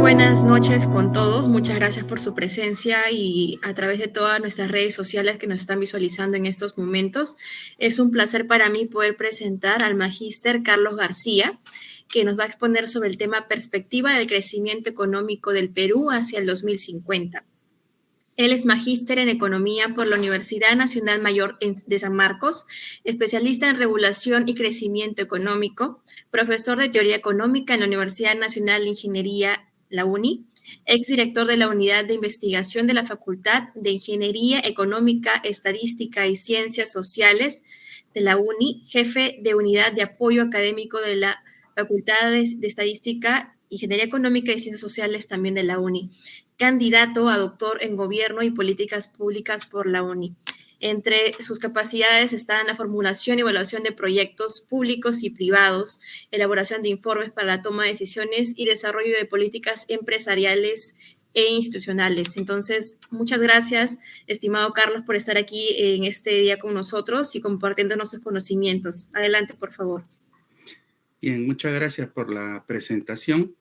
buenas noches con todos. Muchas gracias por su presencia y a través de todas nuestras redes sociales que nos están visualizando en estos momentos. Es un placer para mí poder presentar al magíster Carlos García, que nos va a exponer sobre el tema perspectiva del crecimiento económico del Perú hacia el 2050. Él es magíster en Economía por la Universidad Nacional Mayor de San Marcos, especialista en regulación y crecimiento económico, profesor de Teoría Económica en la Universidad Nacional de Ingeniería, la UNI, exdirector de la Unidad de Investigación de la Facultad de Ingeniería Económica, Estadística y Ciencias Sociales de la UNI, jefe de Unidad de Apoyo Académico de la Facultad de Estadística, Ingeniería Económica y Ciencias Sociales también de la UNI, candidato a doctor en Gobierno y Políticas Públicas por la UNI. Entre sus capacidades están la formulación y evaluación de proyectos públicos y privados, elaboración de informes para la toma de decisiones y desarrollo de políticas empresariales e institucionales. Entonces, muchas gracias, estimado Carlos, por estar aquí en este día con nosotros y compartiendo nuestros conocimientos. Adelante, por favor. Bien, muchas gracias por la presentación.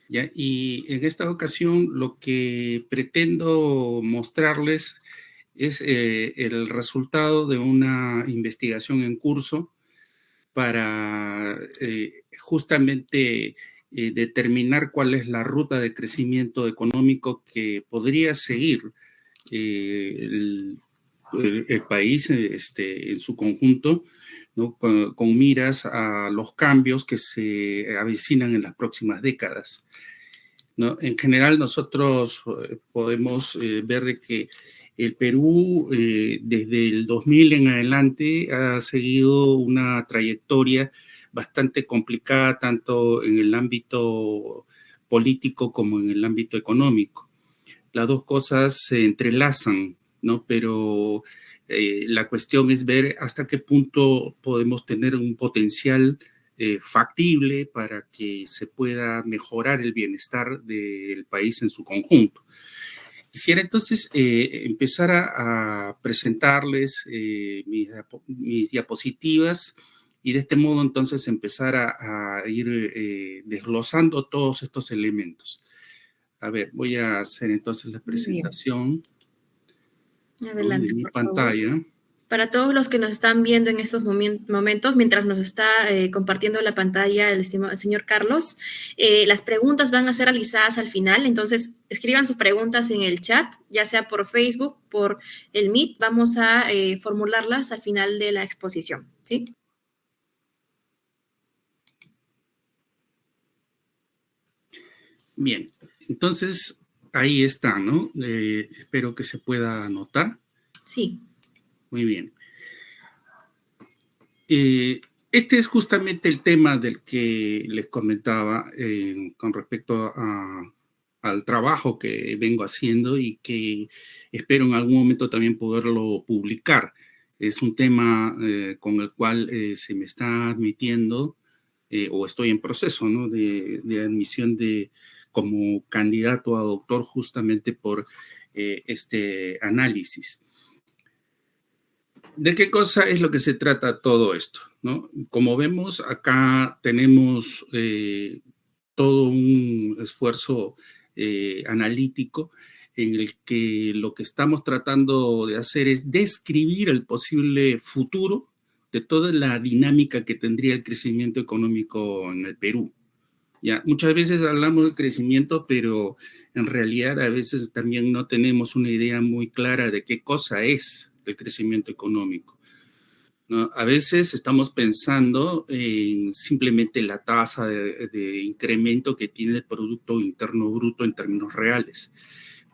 ¿Ya? Y en esta ocasión lo que pretendo mostrarles es el resultado de una investigación en curso para justamente determinar cuál es la ruta de crecimiento económico que podría seguir el país en su conjunto, ¿no? Con miras a los cambios que se avecinan en las próximas décadas, ¿no? En general, nosotros podemos ver de que el Perú, desde el 2000 en adelante, ha seguido una trayectoria bastante complicada, tanto en el ámbito político como en el ámbito económico. Las dos cosas se entrelazan, ¿no? Pero la cuestión es ver hasta qué punto podemos tener un potencial factible para que se pueda mejorar el bienestar del país en su conjunto. Quisiera entonces empezar a presentarles mis diapositivas y de este modo entonces empezar a ir desglosando todos estos elementos. A ver, voy a hacer entonces la presentación. Adelante, de mi por pantalla. favor. Para todos los que nos están viendo en estos momentos, mientras nos está compartiendo la pantalla el señor Carlos, las preguntas van a ser realizadas al final, entonces escriban sus preguntas en el chat, ya sea por Facebook, por el Meet, vamos a formularlas al final de la exposición, ¿sí? Bien, entonces ahí está, ¿no? Espero que se pueda notar. Sí. Muy bien. Este es justamente el tema del que les comentaba con respecto al trabajo que vengo haciendo y que espero en algún momento también poderlo publicar. Es un tema con el cual se me está admitiendo o estoy en proceso, ¿no? de admisión como candidato a doctor justamente por este análisis. ¿De qué cosa es lo que se trata todo esto, ¿no? Como vemos, acá tenemos todo un esfuerzo analítico en el que lo que estamos tratando de hacer es describir el posible futuro de toda la dinámica que tendría el crecimiento económico en el Perú. Ya, muchas veces hablamos de crecimiento, pero en realidad a veces también no tenemos una idea muy clara de qué cosa es el crecimiento económico, ¿no? A veces estamos pensando en simplemente la tasa de incremento que tiene el Producto Interno Bruto en términos reales,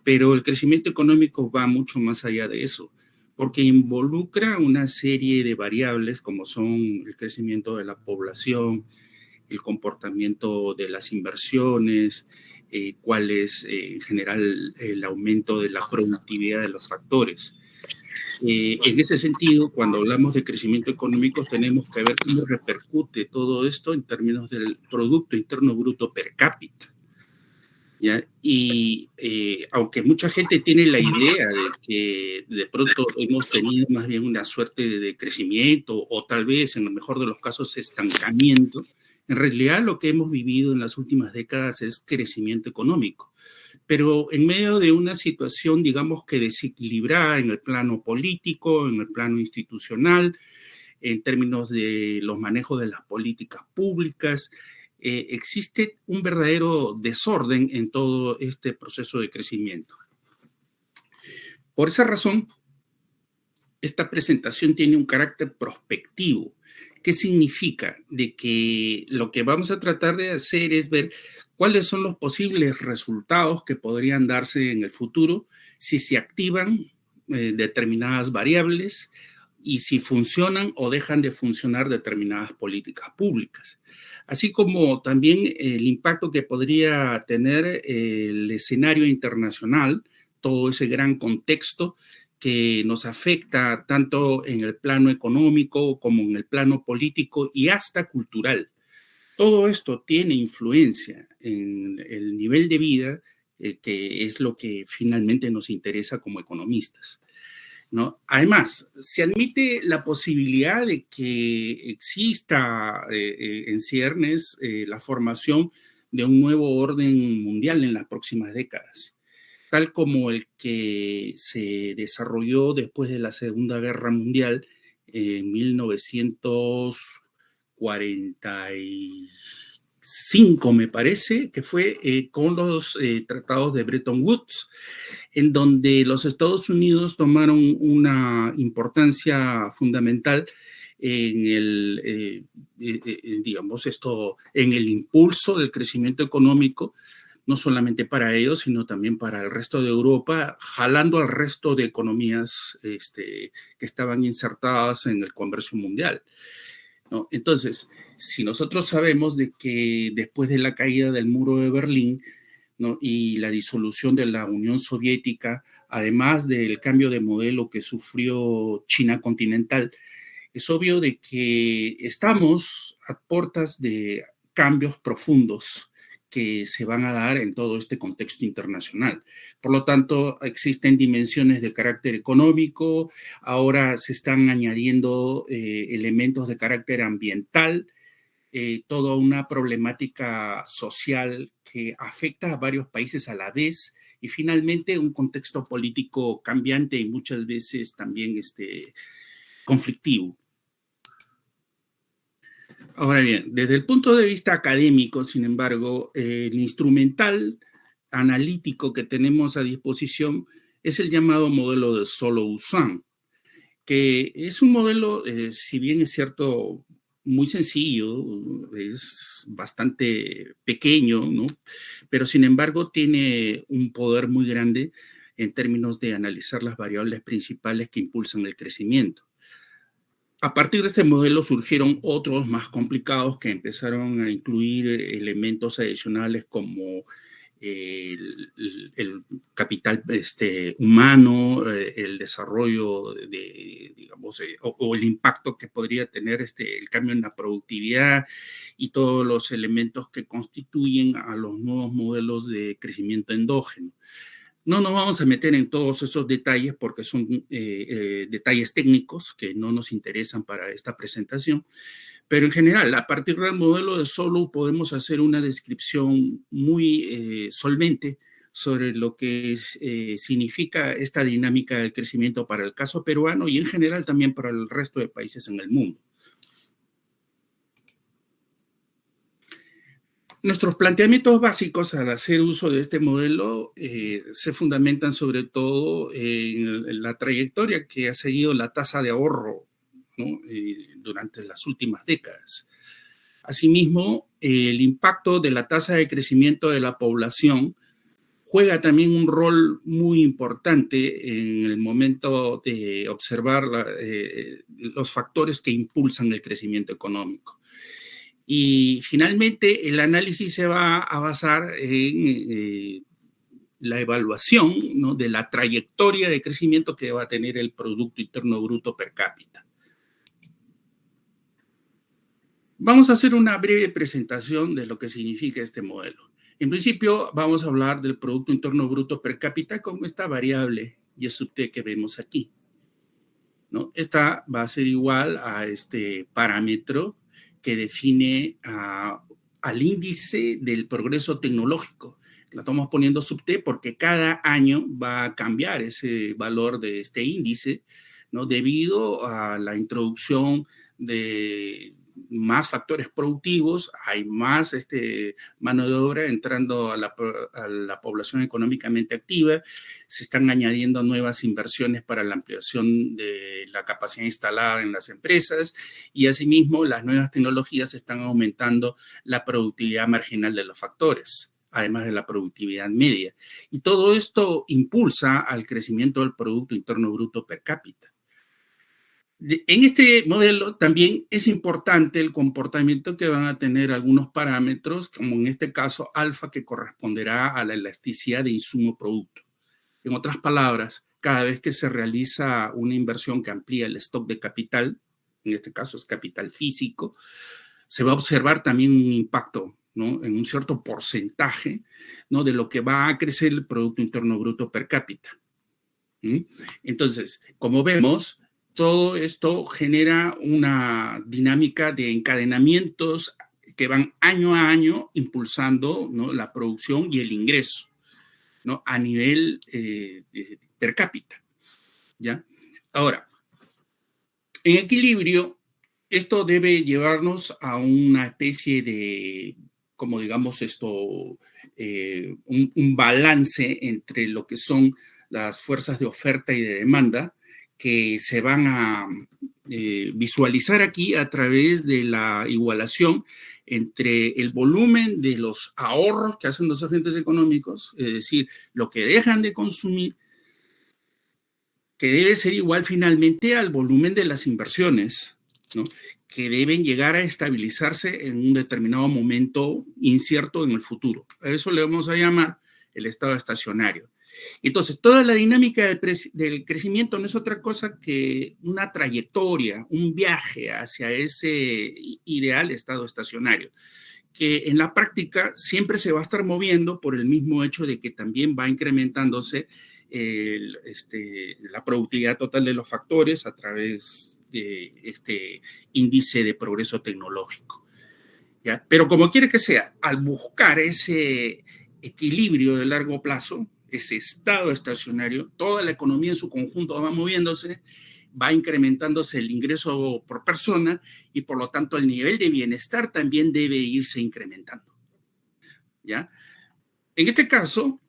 pero el crecimiento económico va mucho más allá de eso, porque involucra una serie de variables como son el crecimiento de la población, el comportamiento de las inversiones, cuál es en general el aumento de la productividad de los factores. En ese sentido, cuando hablamos de crecimiento económico, tenemos que ver cómo repercute todo esto en términos del Producto Interno Bruto per cápita, ¿ya? Y aunque mucha gente tiene la idea de que de pronto hemos tenido más bien una suerte de crecimiento o tal vez en lo mejor de los casos estancamiento, En realidad, lo que hemos vivido en las últimas décadas es crecimiento económico, pero en medio de una situación, digamos que desequilibrada en el plano político, en el plano institucional, en términos de los manejos de las políticas públicas, existe un verdadero desorden en todo este proceso de crecimiento. Por esa razón, esta presentación tiene un carácter prospectivo. ¿Qué significa? De que lo que vamos a tratar de hacer es ver cuáles son los posibles resultados que podrían darse en el futuro si se activan determinadas variables y si funcionan o dejan de funcionar determinadas políticas públicas. Así como también el impacto que podría tener el escenario internacional, todo ese gran contexto que nos afecta tanto en el plano económico como en el plano político y hasta cultural. Todo esto tiene influencia en el nivel de vida, que es lo que finalmente nos interesa como economistas, ¿no? Además, se admite la posibilidad de que exista en ciernes la formación de un nuevo orden mundial en las próximas décadas, tal como el que se desarrolló después de la Segunda Guerra Mundial en 1945, me parece, que fue con los tratados de Bretton Woods, en donde los Estados Unidos tomaron una importancia fundamental en digamos esto, en el impulso del crecimiento económico, no solamente para ellos, sino también para el resto de Europa, jalando al resto de economías que estaban insertadas en el comercio mundial, ¿no? Entonces, si nosotros sabemos de que después de la caída del muro de Berlín, ¿no?, y la disolución de la Unión Soviética, además del cambio de modelo que sufrió China continental, es obvio de que estamos a puertas de cambios profundos que se van a dar en todo este contexto internacional. Por lo tanto, existen dimensiones de carácter económico, ahora se están añadiendo elementos de carácter ambiental, toda una problemática social que afecta a varios países a la vez y finalmente un contexto político cambiante y muchas veces también conflictivo. Ahora bien, desde el punto de vista académico, sin embargo, el instrumental analítico que tenemos a disposición es el llamado modelo de Solow-Zhang, que es un modelo, si bien es cierto, muy sencillo, es bastante pequeño, ¿no? Pero sin embargo tiene un poder muy grande en términos de analizar las variables principales que impulsan el crecimiento. A partir de este modelo surgieron otros más complicados que empezaron a incluir elementos adicionales como el capital humano, el desarrollo digamos, o el impacto que podría tener el cambio en la productividad y todos los elementos que constituyen a los nuevos modelos de crecimiento endógeno. No nos vamos a meter en todos esos detalles porque son detalles técnicos que no nos interesan para esta presentación, pero en general, a partir del modelo de Solow podemos hacer una descripción muy solvente sobre lo que significa esta dinámica del crecimiento para el caso peruano y en general también para el resto de países en el mundo. Nuestros planteamientos básicos al hacer uso de este modelo se fundamentan sobre todo en la trayectoria que ha seguido la tasa de ahorro, ¿no?, durante las últimas décadas. Asimismo, el impacto de la tasa de crecimiento de la población juega también un rol muy importante en el momento de observar los factores que impulsan el crecimiento económico. Y finalmente, el análisis se va a basar en la evaluación, ¿no?, de la trayectoria de crecimiento que va a tener el Producto Interno Bruto per cápita. Vamos a hacer una breve presentación de lo que significa este modelo. En principio, vamos a hablar del Producto Interno Bruto per cápita como esta variable y sub t que vemos aquí, ¿no? Esta va a ser igual a este parámetro que define al índice del progreso tecnológico. La estamos poniendo sub T porque cada año va a cambiar ese valor de este índice, ¿no? Debido a la introducción de más factores productivos, hay más mano de obra entrando a la población económicamente activa, se están añadiendo nuevas inversiones para la ampliación de la capacidad instalada en las empresas y asimismo las nuevas tecnologías están aumentando la productividad marginal de los factores, además de la productividad media. Y todo esto impulsa al crecimiento del Producto Interno Bruto per cápita. En este modelo también es importante el comportamiento que van a tener algunos parámetros, como en este caso alfa, que corresponderá a la elasticidad de insumo-producto. En otras palabras, cada vez que se realiza una inversión que amplía el stock de capital, en este caso es capital físico, se va a observar también un impacto, ¿no?, en un cierto porcentaje, ¿no?, de lo que va a crecer el Producto Interno Bruto per cápita. Entonces, como vemos, todo esto genera una dinámica de encadenamientos que van año a año impulsando, ¿no?, la producción y el ingreso, ¿no?, a nivel per cápita, ¿ya? Ahora, en equilibrio, esto debe llevarnos a una especie de, como digamos un balance entre lo que son las fuerzas de oferta y de demanda, que se van a visualizar aquí a través de la igualación entre el volumen de los ahorros que hacen los agentes económicos, es decir, lo que dejan de consumir, que debe ser igual finalmente al volumen de las inversiones, ¿no?, que deben llegar a estabilizarse en un determinado momento incierto en el futuro. A eso le vamos a llamar el estado estacionario. Entonces, toda la dinámica del crecimiento no es otra cosa que una trayectoria, un viaje hacia ese ideal estado estacionario, que en la práctica siempre se va a estar moviendo por el mismo hecho de que también va incrementándose la productividad total de los factores a través de este índice de progreso tecnológico, ¿ya? Pero como quiere que sea, al buscar ese equilibrio de largo plazo, ese estado estacionario, toda la economía en su conjunto va moviéndose, va incrementándose el ingreso por persona y por lo tanto el nivel de bienestar también debe irse incrementando, ¿ya? En este caso,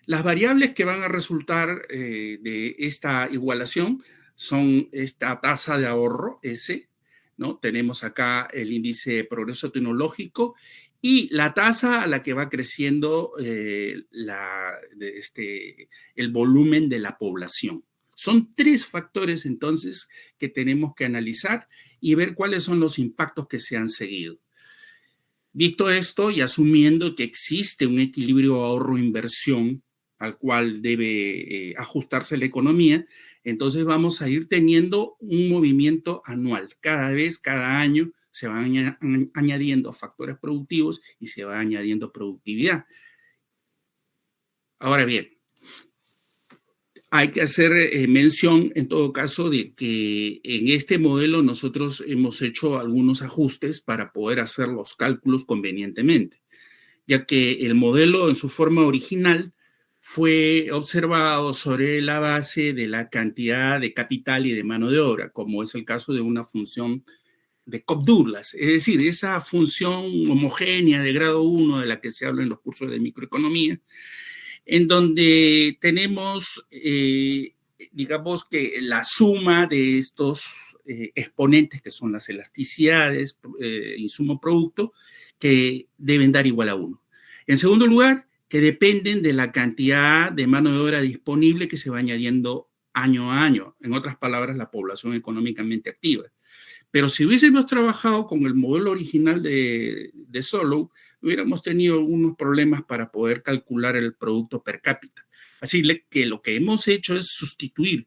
las variables que van a resultar de esta igualación son esta tasa de ahorro, S, ¿no? Tenemos acá el índice de progreso tecnológico y la tasa a la que va creciendo el volumen de la población. Son tres factores entonces que tenemos que analizar y ver cuáles son los impactos que se han seguido. Visto esto y asumiendo que existe un equilibrio ahorro-inversión al cual debe ajustarse la economía, entonces vamos a ir teniendo un movimiento anual. Cada año se van añadiendo factores productivos y se va añadiendo productividad. Ahora bien, hay que hacer mención, en todo caso, de que en este modelo nosotros hemos hecho algunos ajustes para poder hacer los cálculos convenientemente, ya que el modelo en su forma original fue observado sobre la base de la cantidad de capital y de mano de obra, como es el caso de una función de Cobb-Douglas, es decir, esa función homogénea de grado 1 de la que se habla en los cursos de microeconomía, en donde tenemos, digamos que la suma de estos exponentes, que son las elasticidades, insumo-producto, que deben dar igual a 1. En segundo lugar, que dependen de la cantidad de mano de obra disponible que se va añadiendo año a año. En otras palabras, la población económicamente activa. Pero si hubiésemos trabajado con el modelo original de Solow, hubiéramos tenido algunos problemas para poder calcular el producto per cápita. Así que lo que hemos hecho es sustituir,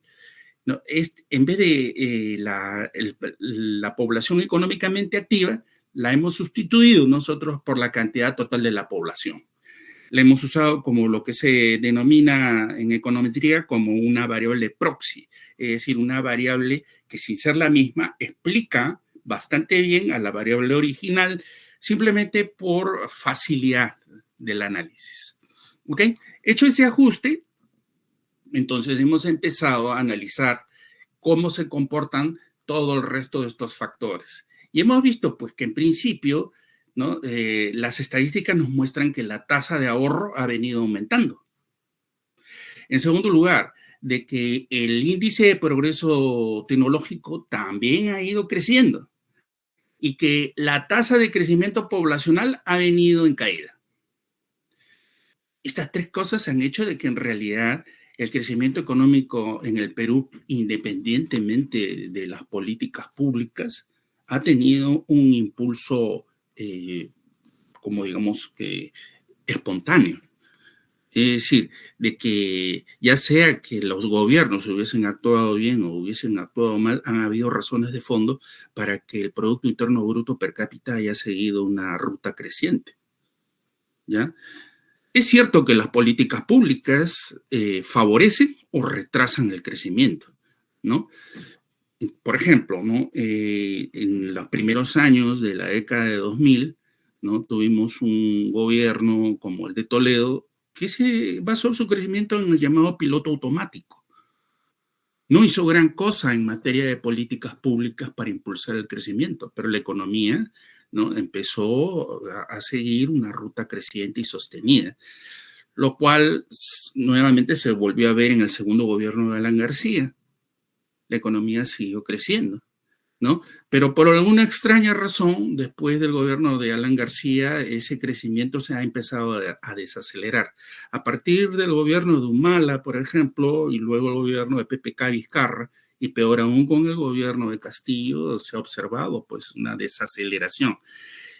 ¿no?, en vez de la población económicamente activa, la hemos sustituido nosotros por la cantidad total de la población. La hemos usado como lo que se denomina en econometría como una variable proxy, es decir, una variable que sin ser la misma explica bastante bien a la variable original, simplemente por facilidad del análisis. ¿Ok? Hecho ese ajuste, entonces hemos empezado a analizar cómo se comportan todo el resto de estos factores. Y hemos visto, pues, que en principio, ¿no? Las estadísticas nos muestran que la tasa de ahorro ha venido aumentando. En segundo lugar, de que el índice de progreso tecnológico también ha ido creciendo y que la tasa de crecimiento poblacional ha venido en caída. Estas tres cosas han hecho de que en realidad el crecimiento económico en el Perú, independientemente de las políticas públicas, ha tenido un impulso, como digamos, espontáneo. Es decir, de que ya sea que los gobiernos hubiesen actuado bien o hubiesen actuado mal, han habido razones de fondo para que el Producto Interno Bruto per cápita haya seguido una ruta creciente. ¿Ya? Es cierto que las políticas públicas favorecen o retrasan el crecimiento, ¿no? Por ejemplo, ¿no? En los primeros años de la década de 2000, ¿no? Tuvimos un gobierno como el de Toledo que se basó su crecimiento en el llamado piloto automático. No hizo gran cosa en materia de políticas públicas para impulsar el crecimiento, pero la economía, ¿no? Empezó a seguir una ruta creciente y sostenida, lo cual nuevamente se volvió a ver en el segundo gobierno de Alan García. La economía siguió creciendo, ¿no? Pero por alguna extraña razón, después del gobierno de Alan García, ese crecimiento se ha empezado a desacelerar. A partir del gobierno de Humala, por ejemplo, y luego el gobierno de PPK Vizcarra, y peor aún con el gobierno de Castillo, se ha observado pues una desaceleración.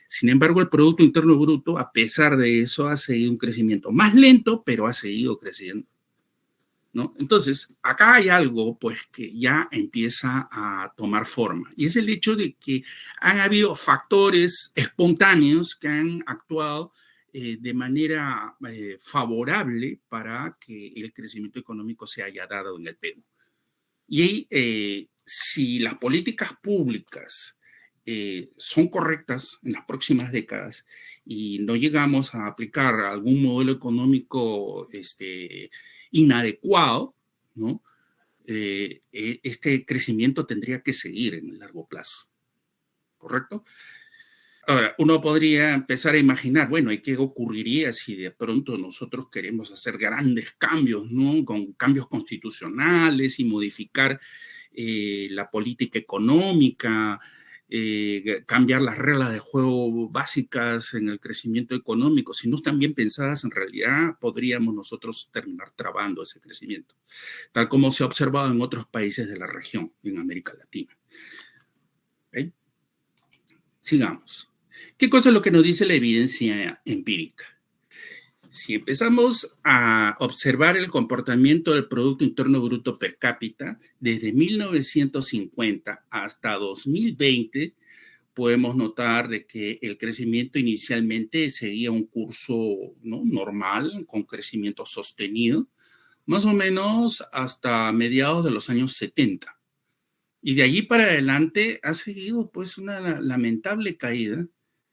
Sin embargo, el Producto Interno Bruto, a pesar de eso, ha seguido un crecimiento más lento, pero ha seguido creciendo, ¿no? Entonces, acá hay algo pues que ya empieza a tomar forma y es el hecho de que han habido factores espontáneos que han actuado de manera favorable para que el crecimiento económico se haya dado en el Perú. Y si las políticas públicas son correctas en las próximas décadas y no llegamos a aplicar algún modelo económico inadecuado, ¿no? Este crecimiento tendría que seguir en el largo plazo, ¿correcto? Ahora, uno podría empezar a imaginar, bueno, ¿y qué ocurriría si de pronto nosotros queremos hacer grandes cambios, ¿no? Con cambios constitucionales y modificar la política económica, cambiar las reglas de juego básicas en el crecimiento económico? Si no están bien pensadas, en realidad podríamos nosotros terminar trabando ese crecimiento, tal como se ha observado en otros países de la región, en América Latina. ¿Okay? Sigamos. ¿Qué cosa es lo que nos dice la evidencia empírica? Si empezamos a observar el comportamiento del Producto Interno Bruto per cápita, desde 1950 hasta 2020, podemos notar de que el crecimiento inicialmente seguía un curso, ¿no? Normal, con crecimiento sostenido, más o menos hasta mediados de los años 70. Y de allí para adelante ha seguido pues una lamentable caída,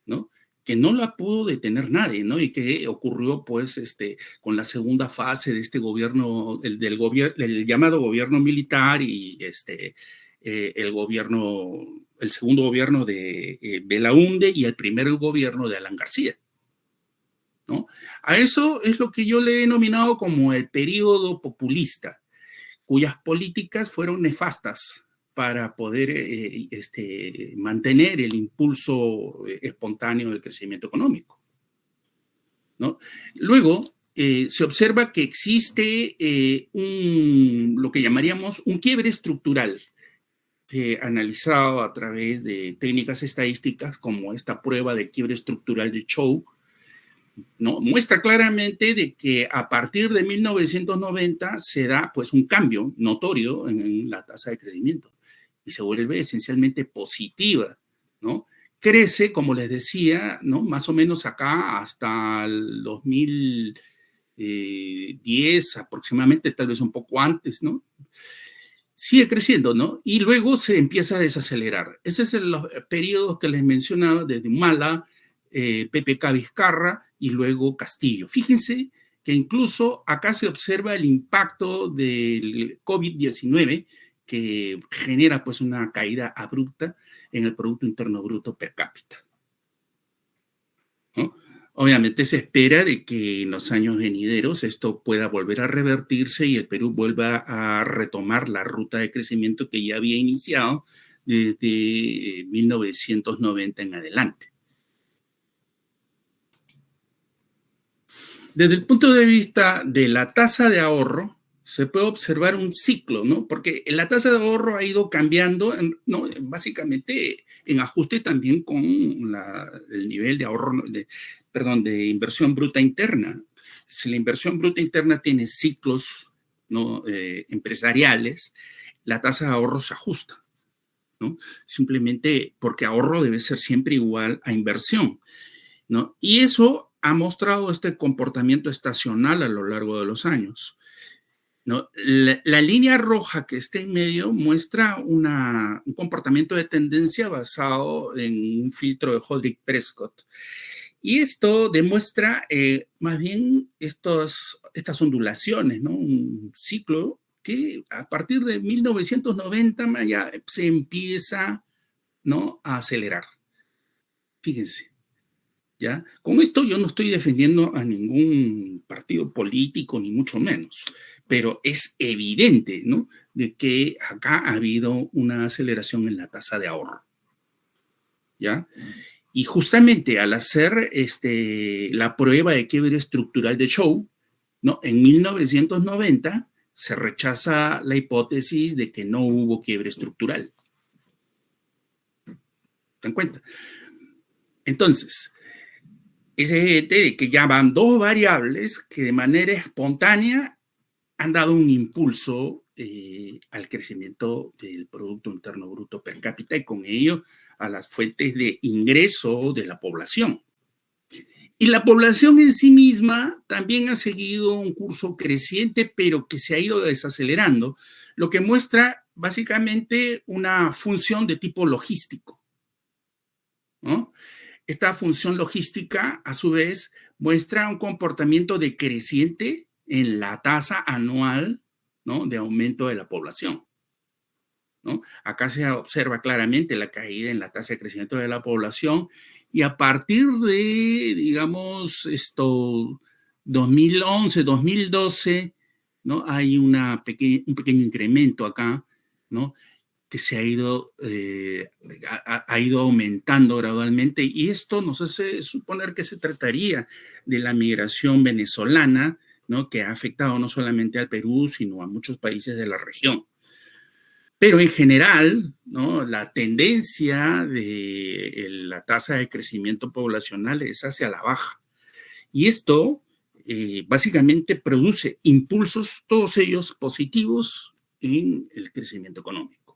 ¿no? Que no la pudo detener nadie, ¿no? Y que ocurrió pues con la segunda fase de este gobierno, el llamado gobierno militar y el segundo gobierno de Belaúnde y el primer gobierno de Alan García, ¿no? A eso es lo que yo le he denominado como el periodo populista, cuyas políticas fueron nefastas para poder mantener el impulso espontáneo del crecimiento económico, ¿no? Luego, se observa que existe lo que llamaríamos un quiebre estructural, analizado a través de técnicas estadísticas como esta prueba de quiebre estructural de Chow, ¿no? Muestra claramente de que a partir de 1990 se da pues un cambio notorio en la tasa de crecimiento y se vuelve esencialmente positiva, ¿no? Crece, como les decía, ¿no? Más o menos acá hasta el 2010 aproximadamente, tal vez un poco antes, ¿no? sigue creciendo, ¿no? Y luego se empieza a desacelerar. Ese es los periodos que les mencionaba desde Humala, PPK Vizcarra y luego Castillo. Fíjense que incluso acá se observa el impacto del COVID-19 que genera pues una caída abrupta en el Producto Interno Bruto per cápita, ¿no? Obviamente se espera de que en los años venideros esto pueda volver a revertirse y el Perú vuelva a retomar la ruta de crecimiento que ya había iniciado desde 1990 en adelante. Desde el punto de vista de la tasa de ahorro, se puede observar un ciclo, ¿no? Porque la tasa de ahorro ha ido cambiando, ¿no? Básicamente en ajuste también con el nivel de ahorro, de inversión bruta interna. Si la inversión bruta interna tiene ciclos, ¿no? Empresariales, la tasa de ahorro se ajusta, ¿no? Simplemente porque ahorro debe ser siempre igual a inversión, ¿no? Y eso ha mostrado este comportamiento estacional a lo largo de los años, ¿no? La línea roja que está en medio muestra un comportamiento de tendencia basado en un filtro de Hodrick-Prescott. Y esto demuestra más bien estas ondulaciones, ¿no? Un ciclo que a partir de 1990 ya se empieza, ¿no? A acelerar. Fíjense. ¿Ya? Con esto yo no estoy defendiendo a ningún partido político, ni mucho menos, pero es evidente, ¿no? De que acá ha habido una aceleración en la tasa de ahorro, ¿ya? Y justamente al hacer la prueba de quiebre estructural de Shou, ¿no? En 1990 se rechaza la hipótesis de que no hubo quiebre estructural. ¿Se dan cuenta? Entonces, es evidente de que ya van dos variables que de manera espontánea han dado un impulso al crecimiento del Producto Interno Bruto per cápita y con ello a las fuentes de ingreso de la población. Y la población en sí misma también ha seguido un curso creciente, pero que se ha ido desacelerando, lo que muestra básicamente una función de tipo logístico, ¿no? Esta función logística, a su vez, muestra un comportamiento decreciente en la tasa anual, ¿no? De aumento de la población, ¿no? Acá se observa claramente la caída en la tasa de crecimiento de la población y a partir de, digamos, 2011, 2012, ¿no? Hay un pequeño incremento acá, ¿no? Que se ha ido aumentando gradualmente y esto nos hace suponer que se trataría de la migración venezolana, ¿no? Que ha afectado no solamente al Perú, sino a muchos países de la región. Pero en general, ¿no? La tendencia de la tasa de crecimiento poblacional es hacia la baja. Y esto básicamente produce impulsos, todos ellos positivos, en el crecimiento económico.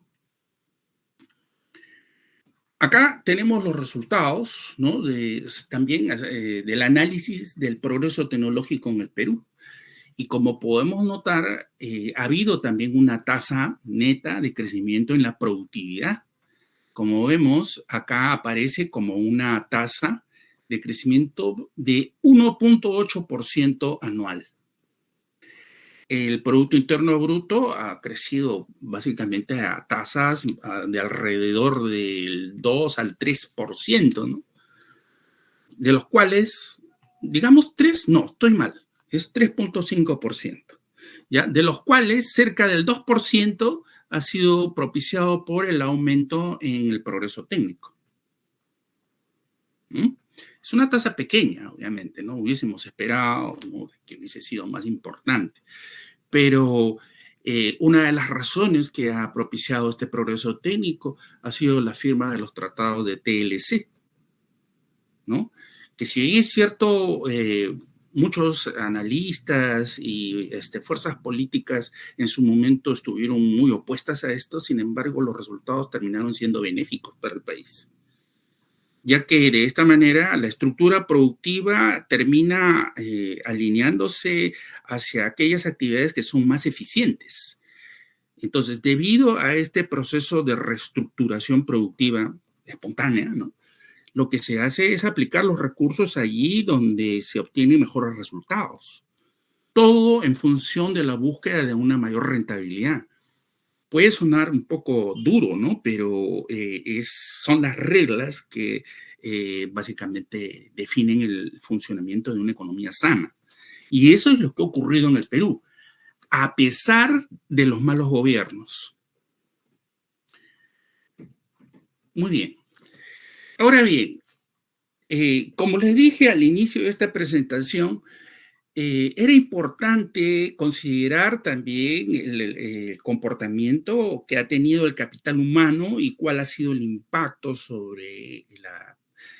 Acá tenemos los resultados, ¿no? También del análisis del progreso tecnológico en el Perú. Y como podemos notar, ha habido también una tasa neta de crecimiento en la productividad. Como vemos, acá aparece como una tasa de crecimiento de 1.8% anual. El Producto Interno Bruto ha crecido básicamente a tasas de alrededor del 2 al 3%, ¿no? De los cuales, digamos 3, no, estoy mal, es 3.5%, ¿ya? De los cuales cerca del 2% ha sido propiciado por el aumento en el progreso técnico. ¿Mm? Es una tasa pequeña, obviamente, ¿no? Hubiésemos esperado, ¿no? Que hubiese sido más importante. Pero una de las razones que ha propiciado este progreso técnico ha sido la firma de los tratados de TLC, ¿no? Que si bien es cierto, muchos analistas y fuerzas políticas en su momento estuvieron muy opuestas a esto, sin embargo, los resultados terminaron siendo benéficos para el país, ya que de esta manera la estructura productiva termina alineándose hacia aquellas actividades que son más eficientes. Entonces, debido a este proceso de reestructuración productiva espontánea, ¿no?, lo que se hace es aplicar los recursos allí donde se obtienen mejores resultados. Todo en función de la búsqueda de una mayor rentabilidad. Puede sonar un poco duro, ¿no? Pero son las reglas que básicamente definen el funcionamiento de una economía sana. Y eso es lo que ha ocurrido en el Perú, a pesar de los malos gobiernos. Muy bien. Ahora bien, como les dije al inicio de esta presentación, era importante considerar también el comportamiento que ha tenido el capital humano y cuál ha sido el impacto sobre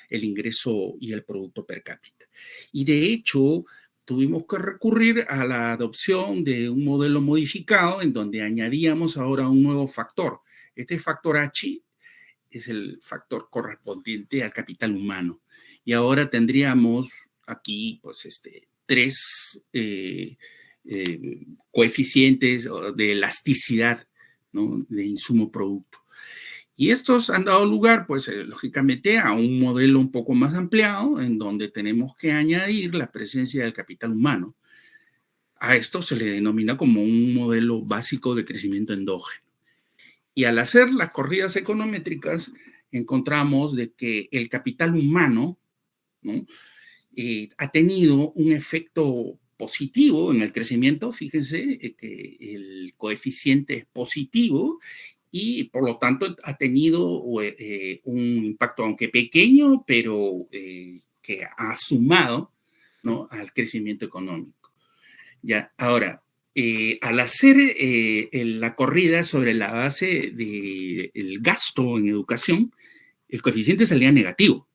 el ingreso y el producto per cápita. Y de hecho, tuvimos que recurrir a la adopción de un modelo modificado en donde añadíamos ahora un nuevo factor. Este factor H es el factor correspondiente al capital humano. Y ahora tendríamos aquí, pues, tres coeficientes de elasticidad, ¿no?, de insumo-producto. Y estos han dado lugar, pues, lógicamente, a un modelo un poco más ampliado, en donde tenemos que añadir la presencia del capital humano. A esto se le denomina como un modelo básico de crecimiento endógeno. Y al hacer las corridas econométricas, encontramos de que el capital humano, ¿no?, ha tenido un efecto positivo en el crecimiento. Fíjense que el coeficiente es positivo y por lo tanto ha tenido un impacto, aunque pequeño, pero que ha sumado, ¿no?, al crecimiento económico. Ya, ahora, al hacer la corrida sobre la base del gasto en educación, el coeficiente salía negativo.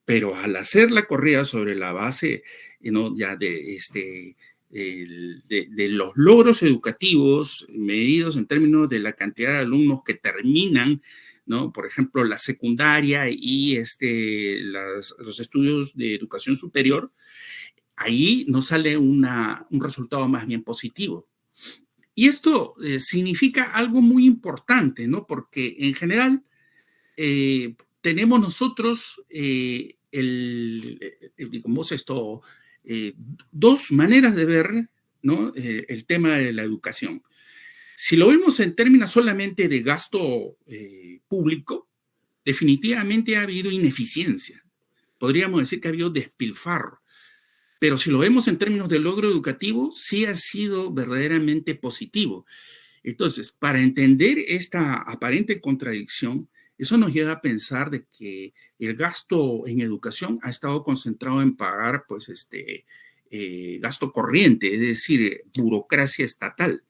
Pero al hacer la corrida sobre la base, ¿no?, ya de los logros educativos medidos en términos de la cantidad de alumnos que terminan, ¿no?, por ejemplo, la secundaria y los estudios de educación superior, ahí nos sale un resultado más bien positivo. Y esto significa algo muy importante, ¿no? Porque en general tenemos nosotros digamos dos maneras de ver, ¿no?, el tema de la educación. Si lo vemos en términos solamente de gasto público, definitivamente ha habido ineficiencia. Podríamos decir que ha habido despilfarro. Pero si lo vemos en términos de logro educativo, sí ha sido verdaderamente positivo. Entonces, para entender esta aparente contradicción, eso nos lleva a pensar de que el gasto en educación ha estado concentrado en pagar, pues, gasto corriente, es decir, burocracia estatal,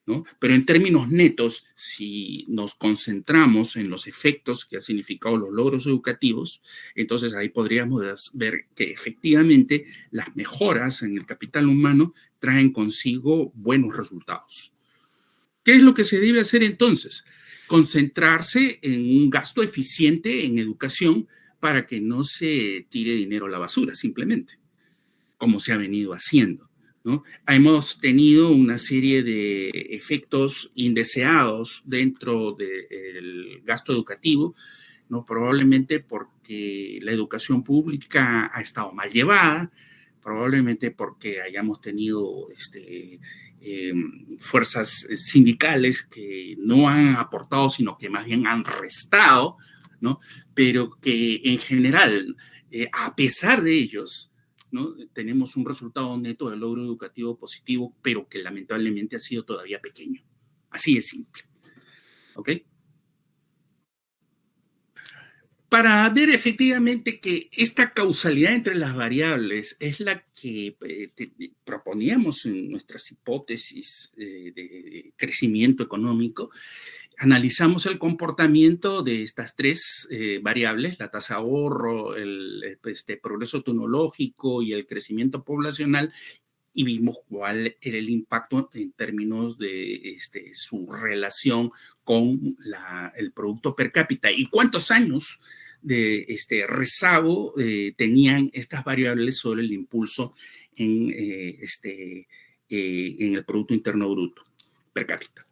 ¿no? Pero en términos netos, si nos concentramos en los efectos que ha significado los logros educativos, entonces ahí podríamos ver que efectivamente las mejoras en el capital humano traen consigo buenos resultados. ¿Qué es lo que se debe hacer entonces? Concentrarse en un gasto eficiente en educación para que no se tire dinero a la basura, simplemente, como se ha venido haciendo, ¿no? Hemos tenido una serie de efectos indeseados dentro del gasto educativo, ¿no? Probablemente porque la educación pública ha estado mal llevada, probablemente porque hayamos tenido fuerzas sindicales que no han aportado, sino que más bien han restado, ¿no? Pero que en general, a pesar de ellos, ¿no?, tenemos un resultado neto de logro educativo positivo, pero que lamentablemente ha sido todavía pequeño. Así de simple. ¿Ok? Para ver efectivamente que esta causalidad entre las variables es la que proponíamos en nuestras hipótesis de crecimiento económico, analizamos el comportamiento de estas tres variables, la tasa de ahorro, el progreso tecnológico y el crecimiento poblacional, y vimos cuál era el impacto en términos de su relación con el producto per cápita y cuántos años de rezago tenían estas variables sobre el impulso en el Producto Interno Bruto per cápita.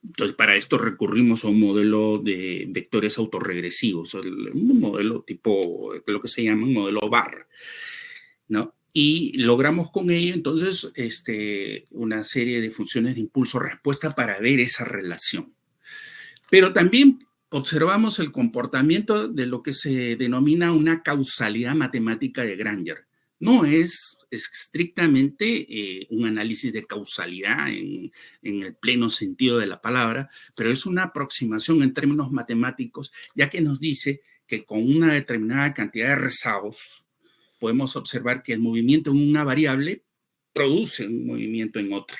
Entonces, para esto recurrimos a un modelo de vectores autorregresivos, un modelo tipo, lo que se llama un modelo BAR, ¿no? Y logramos con ello, entonces, una serie de funciones de impulso-respuesta para ver esa relación. Pero también observamos el comportamiento de lo que se denomina una causalidad matemática de Granger. No es estrictamente un análisis de causalidad en el pleno sentido de la palabra, pero es una aproximación en términos matemáticos, ya que nos dice que con una determinada cantidad de rezagos podemos observar que el movimiento en una variable produce un movimiento en otra.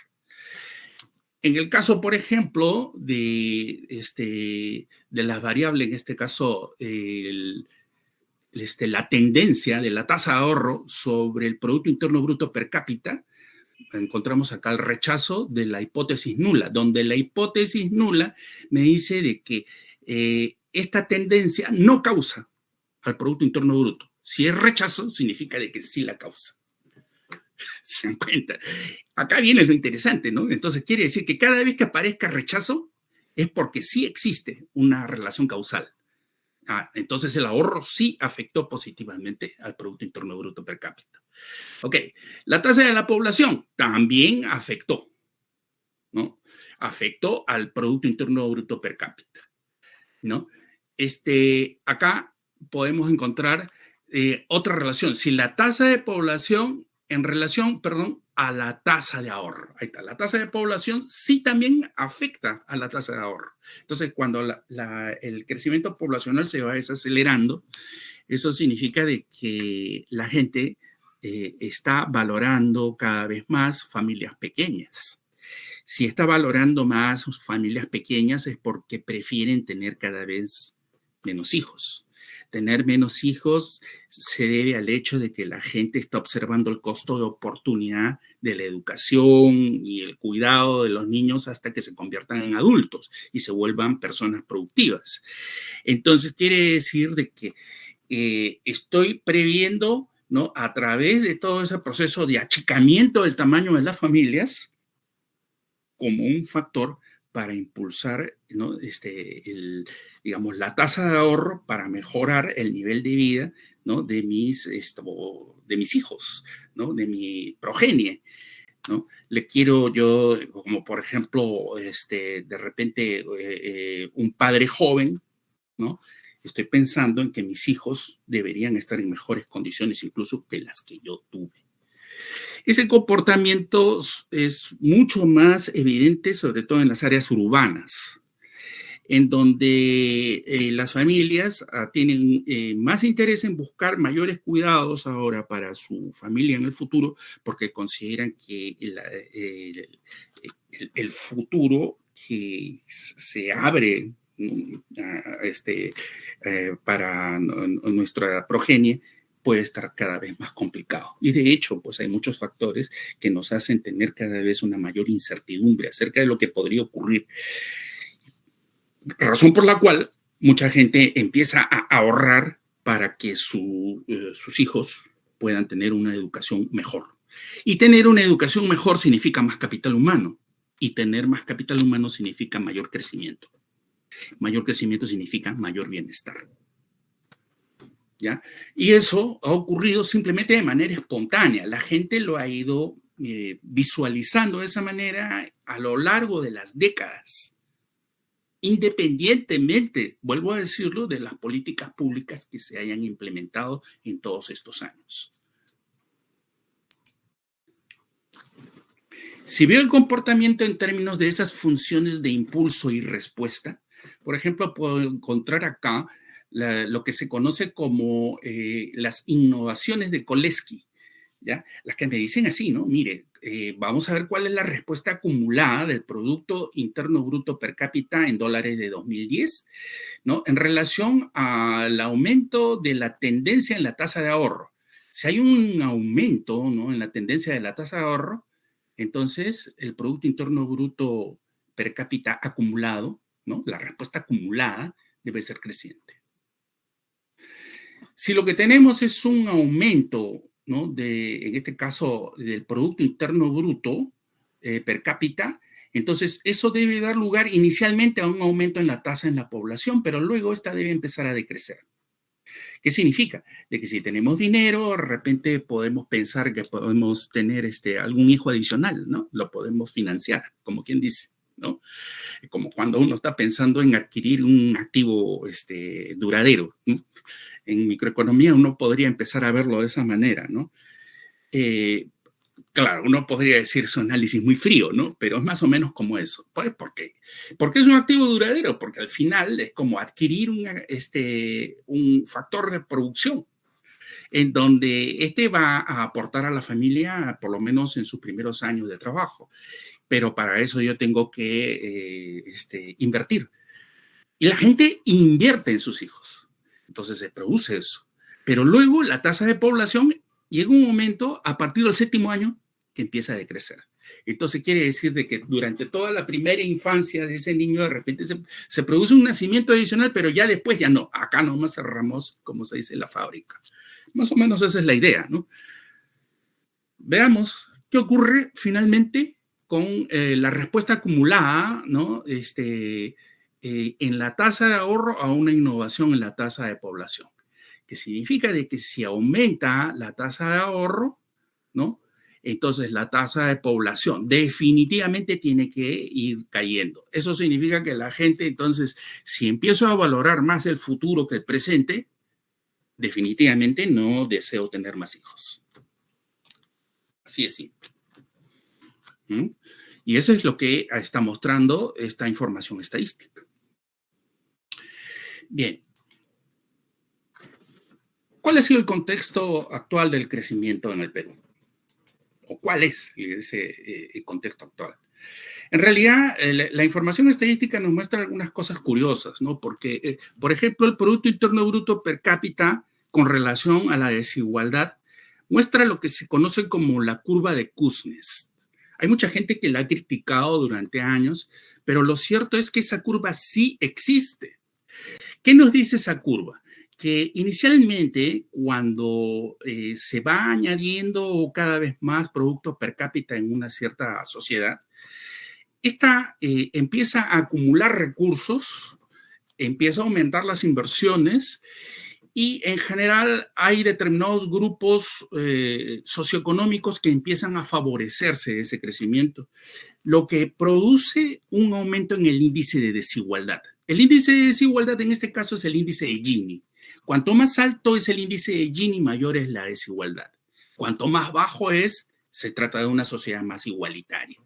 En el caso, por ejemplo, de las variables, en este caso, la tendencia de la tasa de ahorro sobre el Producto Interno Bruto per cápita, encontramos acá el rechazo de la hipótesis nula, donde la hipótesis nula me dice de que esta tendencia no causa al Producto Interno Bruto. Si es rechazo, significa de que sí la causa. ¿Se dan cuenta? Acá viene lo interesante, ¿no? Entonces quiere decir que cada vez que aparezca rechazo es porque sí existe una relación causal. Entonces el ahorro sí afectó positivamente al Producto Interno Bruto per cápita. Ok, la tasa de la población también afectó, ¿no? Afectó al Producto Interno Bruto per cápita, ¿no? Acá podemos encontrar otra relación. Si la tasa de población en relación, perdón, a la tasa de ahorro. Ahí está, la tasa de población sí también afecta a la tasa de ahorro. Entonces, cuando el crecimiento poblacional se va desacelerando, eso significa de que la gente está valorando cada vez más familias pequeñas. Si está valorando más familias pequeñas es porque prefieren tener cada vez menos hijos. Tener menos hijos se debe al hecho de que la gente está observando el costo de oportunidad de la educación y el cuidado de los niños hasta que se conviertan en adultos y se vuelvan personas productivas. Entonces quiere decir de que estoy previendo, ¿no? A través de todo ese proceso de achicamiento del tamaño de las familias como un factor para impulsar, ¿no? Digamos, la tasa de ahorro para mejorar el nivel de vida, ¿no? de mis hijos, ¿no? De mi progenie, ¿no? Le quiero yo, como por ejemplo, de repente un padre joven, ¿no? Estoy pensando en que mis hijos deberían estar en mejores condiciones incluso que las que yo tuve. Ese comportamiento es mucho más evidente, sobre todo en las áreas urbanas, en donde las familias tienen más interés en buscar mayores cuidados ahora para su familia en el futuro, porque consideran que el futuro que se abre para nuestra progenie puede estar cada vez más complicado. Y de hecho, pues hay muchos factores que nos hacen tener cada vez una mayor incertidumbre acerca de lo que podría ocurrir. Razón por la cual mucha gente empieza a ahorrar para que sus hijos puedan tener una educación mejor. Y tener una educación mejor significa más capital humano. Y tener más capital humano significa mayor crecimiento. Mayor crecimiento significa mayor bienestar. ¿Ya? Y eso ha ocurrido simplemente de manera espontánea. La gente lo ha ido visualizando de esa manera a lo largo de las décadas, independientemente, vuelvo a decirlo, de las políticas públicas que se hayan implementado en todos estos años. Si veo el comportamiento en términos de esas funciones de impulso y respuesta, por ejemplo, puedo encontrar acá lo que se conoce como las innovaciones de Koleski, ¿ya? Las que me dicen así, ¿no? Mire, vamos a ver cuál es la respuesta acumulada del Producto Interno Bruto per cápita en dólares de 2010, ¿no? En relación al aumento de la tendencia en la tasa de ahorro. Si hay un aumento, ¿no? En la tendencia de la tasa de ahorro, entonces el Producto Interno Bruto per cápita acumulado, ¿no? La respuesta acumulada debe ser creciente. Si lo que tenemos es un aumento, ¿no? En este caso, del Producto Interno Bruto per cápita, Entonces, eso debe dar lugar inicialmente a un aumento en la tasa en la población, pero luego esta debe empezar a decrecer. ¿Qué significa? De que si tenemos dinero, de repente podemos pensar que podemos tener algún hijo adicional, ¿no? Lo podemos financiar, como quien dice, ¿no? Como cuando uno está pensando en adquirir un activo duradero, ¿no? En microeconomía uno podría empezar a verlo de esa manera, ¿no? Claro, uno podría decir es un análisis muy frío, ¿no? Pero es más o menos como eso. ¿Por qué? Porque es un activo duradero, porque al final es como adquirir un factor de producción en donde va a aportar a la familia por lo menos en sus primeros años de trabajo. Pero para eso yo tengo que invertir. Y la gente invierte en sus hijos. Entonces se produce eso. Pero luego la tasa de población llega un momento a partir del 7º año que empieza a decrecer. Entonces quiere decir de que durante toda la primera infancia de ese niño de repente se produce un nacimiento adicional, pero ya después ya no. Acá nomás cerramos, como se dice, la fábrica. Más o menos esa es la idea, ¿no? Veamos qué ocurre finalmente con la respuesta acumulada, ¿no? En la tasa de ahorro a una innovación en la tasa de población, que significa de que si aumenta la tasa de ahorro, ¿no? Entonces la tasa de población definitivamente tiene que ir cayendo. Eso significa que la gente, entonces, si empiezo a valorar más el futuro que el presente, definitivamente no deseo tener más hijos. Así es simple. ¿Mm? Y eso es lo que está mostrando esta información estadística. Bien. ¿Cuál ha sido el contexto actual del crecimiento en el Perú? ¿O cuál es ese contexto actual? En realidad, la información estadística nos muestra algunas cosas curiosas, ¿no? Porque, por ejemplo, el Producto Interno Bruto per cápita con relación a la desigualdad muestra lo que se conoce como la curva de Kuznets. Hay mucha gente que la ha criticado durante años, pero lo cierto es que esa curva sí existe. ¿Qué nos dice esa curva? Que inicialmente, cuando se va añadiendo cada vez más producto per cápita en una cierta sociedad, esta empieza a acumular recursos, empieza a aumentar las inversiones y en general hay determinados grupos socioeconómicos que empiezan a favorecerse de ese crecimiento, lo que produce un aumento en el índice de desigualdad. El índice de desigualdad en este caso es el índice de Gini. Cuanto más alto es el índice de Gini, mayor es la desigualdad. Cuanto más bajo es, se trata de una sociedad más igualitaria.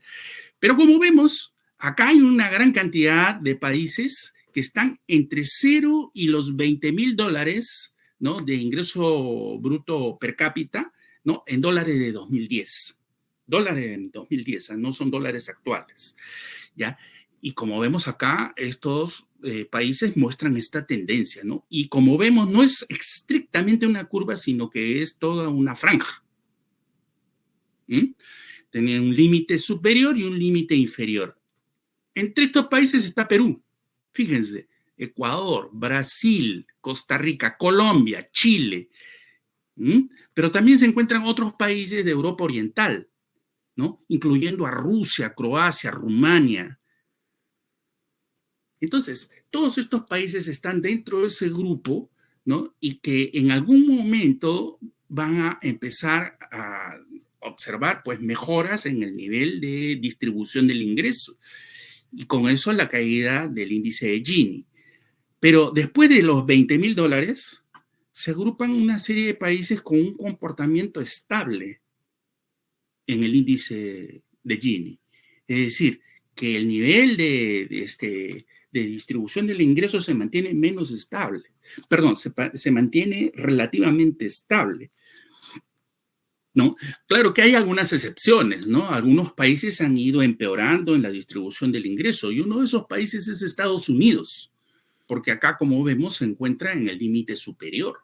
Pero como vemos, acá hay una gran cantidad de países que están entre 0 y los $20,000, ¿no? De ingreso bruto per cápita, ¿no? En dólares de 2010. Dólares de 2010, no son dólares actuales, ¿ya? Y como vemos acá, estos países muestran esta tendencia, ¿no? Y como vemos, no es estrictamente una curva, sino que es toda una franja. Tiene un límite superior y un límite inferior. Entre estos países está Perú. Fíjense, Ecuador, Brasil, Costa Rica, Colombia, Chile. Pero también se encuentran otros países de Europa Oriental, ¿no? Incluyendo a Rusia, Croacia, Rumania. Entonces, todos estos países están dentro de ese grupo, ¿no? Y que en algún momento van a empezar a observar, pues, mejoras en el nivel de distribución del ingreso. Y con eso la caída del índice de Gini. Pero después de los $20,000, se agrupan una serie de países con un comportamiento estable en el índice de Gini. Es decir, que el nivel de distribución del ingreso se mantiene menos estable. Perdón, se mantiene relativamente estable, ¿no? Claro que hay algunas excepciones, ¿no? Algunos países han ido empeorando en la distribución del ingreso y uno de esos países es Estados Unidos, porque acá, como vemos, se encuentra en el límite superior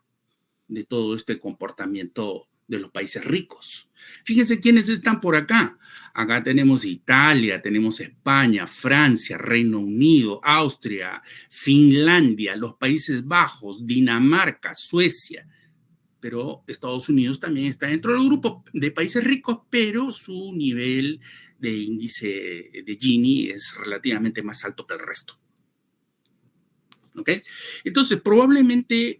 de todo este comportamiento de los países ricos. Fíjense quiénes están por acá. Acá tenemos Italia, tenemos España, Francia, Reino Unido, Austria, Finlandia, los Países Bajos, Dinamarca, Suecia. pero Estados Unidos también está dentro del grupo de países ricos, pero su nivel de índice de Gini es relativamente más alto que el resto. ¿Ok? Entonces, probablemente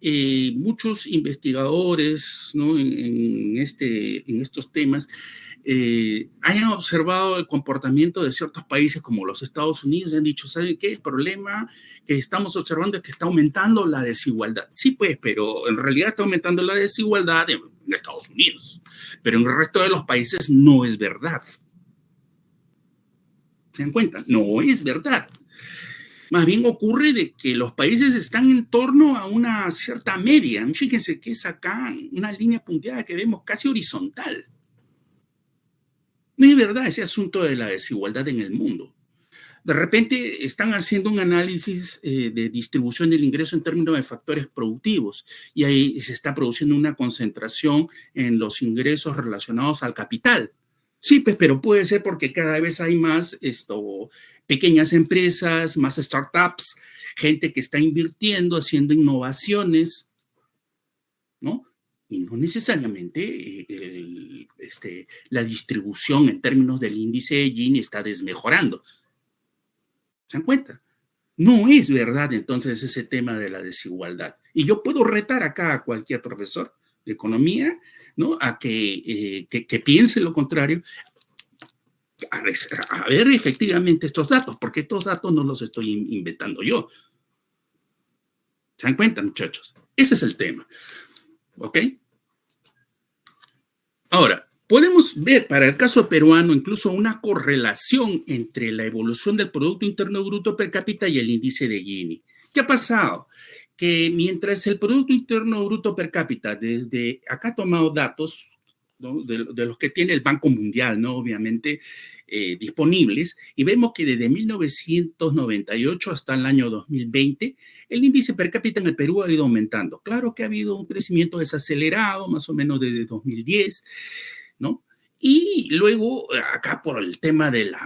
muchos investigadores, ¿no? en estos temas hayan observado el comportamiento de ciertos países como los Estados Unidos y han dicho, ¿saben qué? El problema que estamos observando es que está aumentando la desigualdad. Sí, pues, pero en realidad está aumentando la desigualdad en Estados Unidos, pero en el resto de los países no es verdad. ¿Se dan cuenta? No es verdad. Más bien ocurre de que los países están en torno a una cierta media. Fíjense que es acá una línea punteada que vemos casi horizontal. No es verdad ese asunto de la desigualdad en el mundo. De repente están haciendo un análisis de distribución del ingreso en términos de factores productivos y ahí se está produciendo una concentración en los ingresos relacionados al capital. Sí, pues, pero puede ser porque cada vez hay más pequeñas empresas, más startups, gente que está invirtiendo, haciendo innovaciones, ¿no? Y no necesariamente la distribución en términos del índice de Gini está desmejorando. ¿Se dan cuenta? No es verdad entonces ese tema de la desigualdad. Y yo puedo retar acá a cualquier profesor de economía, ¿no? A que piense lo contrario, a ver efectivamente estos datos, porque estos datos no los estoy inventando yo. ¿Se dan cuenta, muchachos? Ese es el tema. ¿Ok? Ahora, podemos ver para el caso peruano incluso una correlación entre la evolución del Producto Interno Bruto per cápita y el índice de Gini. ¿Qué ha pasado? Que mientras el Producto Interno Bruto per cápita, desde acá ha tomado datos, ¿no? de los que tiene el Banco Mundial, ¿no? Obviamente, disponibles, y vemos que desde 1998 hasta el año 2020, el índice per cápita en el Perú ha ido aumentando. Claro que ha habido un crecimiento desacelerado, más o menos desde 2010, ¿no? Y luego, acá por el tema del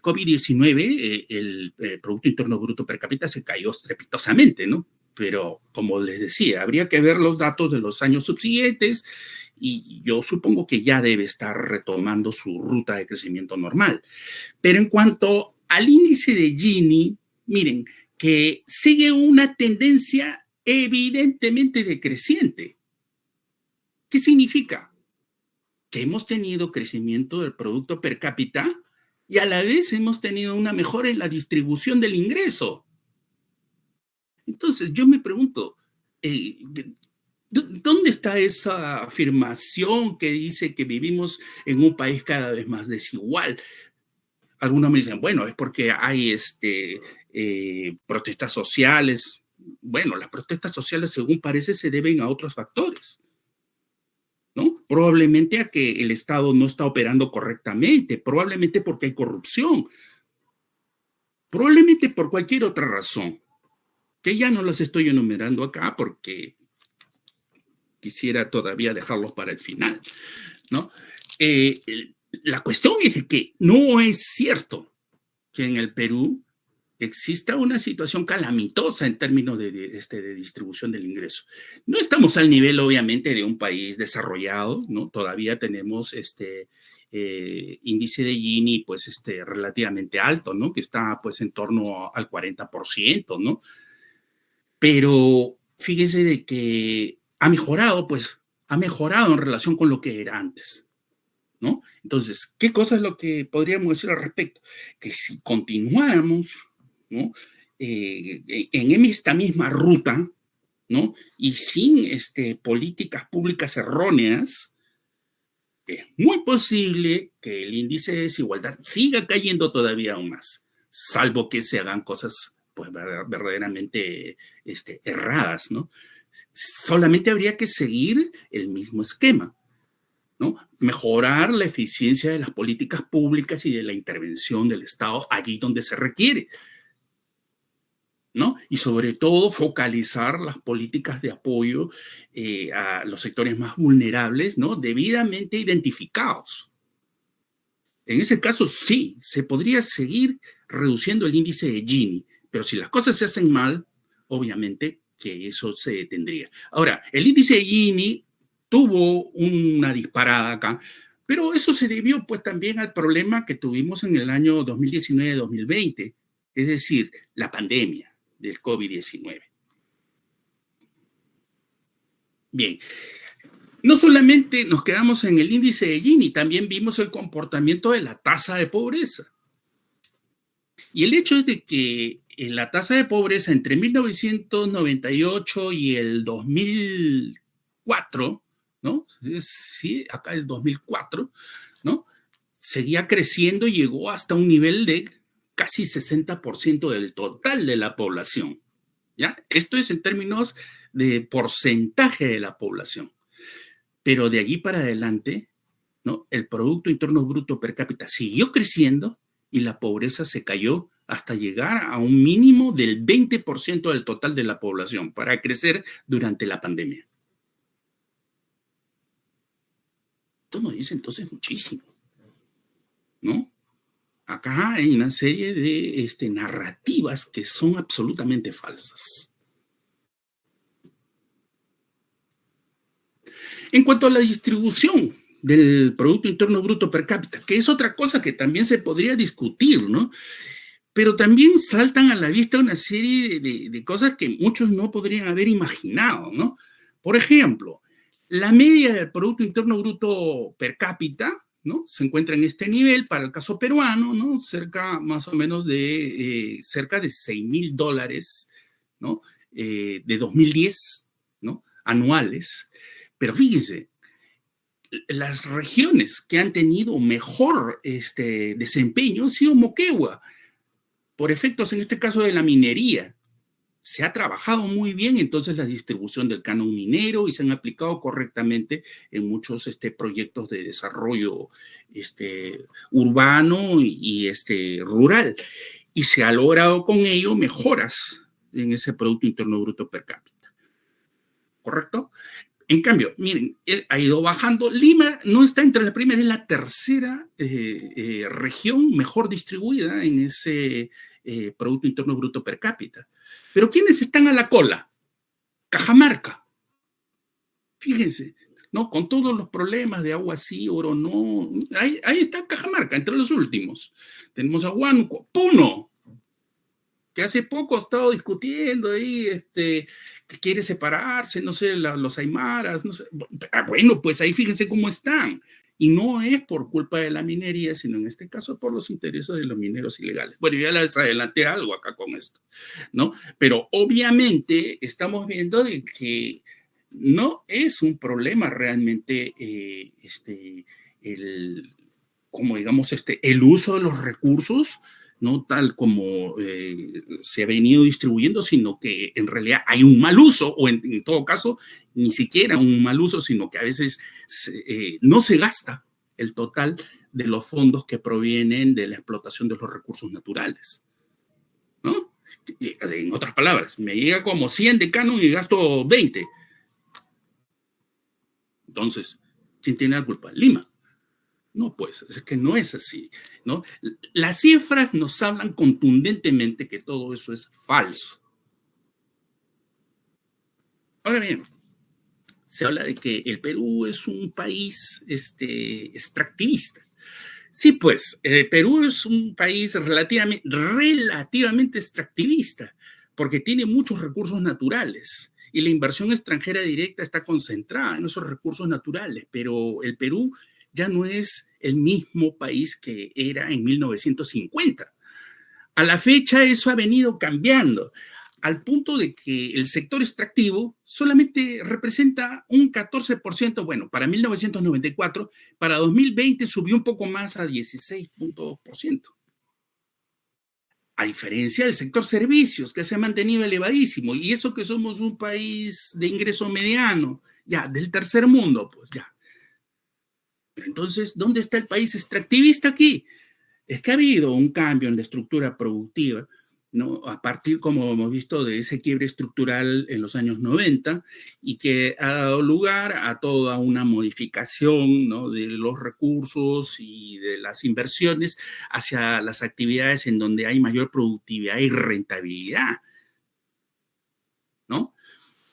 COVID-19, el Producto Interno Bruto per cápita se cayó estrepitosamente, ¿no? Pero, como les decía, habría que ver los datos de los años subsiguientes y yo supongo que ya debe estar retomando su ruta de crecimiento normal. Pero en cuanto al índice de Gini, miren, que sigue una tendencia evidentemente decreciente. ¿Qué significa? Que hemos tenido crecimiento del producto per cápita y a la vez hemos tenido una mejora en la distribución del ingreso. Entonces, yo me pregunto, ¿dónde está esa afirmación que dice que vivimos en un país cada vez más desigual? Algunos me dicen, bueno, es porque hay protestas sociales. Bueno, las protestas sociales, según parece, se deben a otros factores, ¿no? Probablemente a que el Estado no está operando correctamente, probablemente porque hay corrupción, probablemente por cualquier otra razón, que ya no las estoy enumerando acá porque quisiera todavía dejarlos para el final, ¿no? La cuestión es que no es cierto que en el Perú exista una situación calamitosa en términos de distribución del ingreso. No estamos al nivel, obviamente, de un país desarrollado, ¿no? Todavía tenemos índice de Gini, pues, relativamente alto, ¿no? Que está, pues, en torno al 40%, ¿no? Pero fíjese de que ha mejorado, pues, ha mejorado en relación con lo que era antes, ¿no? Entonces, ¿qué cosa es lo que podríamos decir al respecto? Que si continuáramos, ¿no? En esta misma ruta, ¿no? Y sin políticas públicas erróneas, es muy posible que el índice de desigualdad siga cayendo todavía aún más, salvo que se hagan cosas pues verdaderamente erradas, ¿no? Solamente habría que seguir el mismo esquema, ¿no? Mejorar la eficiencia de las políticas públicas y de la intervención del Estado allí donde se requiere, ¿no? Y sobre todo focalizar las políticas de apoyo a los sectores más vulnerables, ¿no? Debidamente identificados. En ese caso, sí, se podría seguir reduciendo el índice de Gini, pero si las cosas se hacen mal, obviamente que eso se detendría. Ahora, el índice de Gini tuvo una disparada acá, pero eso se debió pues también al problema que tuvimos en el año 2019-2020, es decir, la pandemia del COVID-19. Bien, no solamente nos quedamos en el índice de Gini, también vimos el comportamiento de la tasa de pobreza. Y el hecho es de que la tasa de pobreza entre 1998 y el 2004, ¿no? Sí, acá es 2004, ¿no? Seguía creciendo y llegó hasta un nivel de casi 60% del total de la población, ¿ya? Esto es en términos de porcentaje de la población. Pero de allí para adelante, ¿no? El Producto Interno Bruto per cápita siguió creciendo y la pobreza se cayó hasta llegar a un mínimo del 20% del total de la población para crecer durante la pandemia. Esto nos dice entonces muchísimo, ¿no? Acá hay una serie de narrativas que son absolutamente falsas. En cuanto a la distribución del Producto Interno Bruto per cápita, que es otra cosa que también se podría discutir, ¿no? Pero también saltan a la vista una serie de cosas que muchos no podrían haber imaginado, ¿no? Por ejemplo, la media del Producto Interno Bruto per cápita, ¿no? Se encuentra en este nivel para el caso peruano, ¿no? Cerca más o menos de cerca de $6,000, ¿no? De 2010, ¿no? Anuales. Pero fíjense, las regiones que han tenido mejor desempeño han sido Moquegua, por efectos en este caso de la minería. Se ha trabajado muy bien entonces la distribución del canon minero y se han aplicado correctamente en muchos proyectos de desarrollo urbano y rural. Y se ha logrado con ello mejoras en ese Producto Interno Bruto per cápita. ¿Correcto? En cambio, miren, ha ido bajando. Lima no está entre la primera, es la tercera región mejor distribuida en ese Producto Interno Bruto per cápita. Pero ¿quiénes están a la cola? Cajamarca. Fíjense, ¿no? Con todos los problemas de agua sí, oro no. Ahí está Cajamarca, entre los últimos. Tenemos a Huánuco, Puno, que hace poco ha estado discutiendo ahí, que quiere separarse, no sé, los aymaras, no sé. Bueno, pues ahí fíjense cómo están. Y no es por culpa de la minería, sino en este caso por los intereses de los mineros ilegales. Bueno, ya les adelanté algo acá con esto, ¿no? Pero obviamente estamos viendo de que no es un problema realmente como digamos, el uso de los recursos, no tal como se ha venido distribuyendo, sino que en realidad hay un mal uso, o en todo caso, ni siquiera un mal uso, sino que a veces no se gasta el total de los fondos que provienen de la explotación de los recursos naturales, ¿no? En otras palabras, me llega como 100 de canon y gasto 20. Entonces, ¿quién tiene la culpa? Lima. No, pues, es que no es así, ¿no? Las cifras nos hablan contundentemente que todo eso es falso. Ahora bien, se habla de que el Perú es un país extractivista. Sí, pues, el Perú es un país relativamente extractivista, porque tiene muchos recursos naturales y la inversión extranjera directa está concentrada en esos recursos naturales, pero el Perú ya no es el mismo país que era en 1950. A la fecha eso ha venido cambiando, al punto de que el sector extractivo solamente representa un 14%, bueno, para 1994, para 2020 subió un poco más a 16.2%. A diferencia del sector servicios, que se ha mantenido elevadísimo, y eso que somos un país de ingreso mediano, ya, del tercer mundo, pues ya. Entonces, ¿dónde está el país extractivista aquí? Es que ha habido un cambio en la estructura productiva, ¿no? A partir, como hemos visto, de ese quiebre estructural en los años 90 y que ha dado lugar a toda una modificación, ¿no? De los recursos y de las inversiones hacia las actividades en donde hay mayor productividad y rentabilidad, ¿no?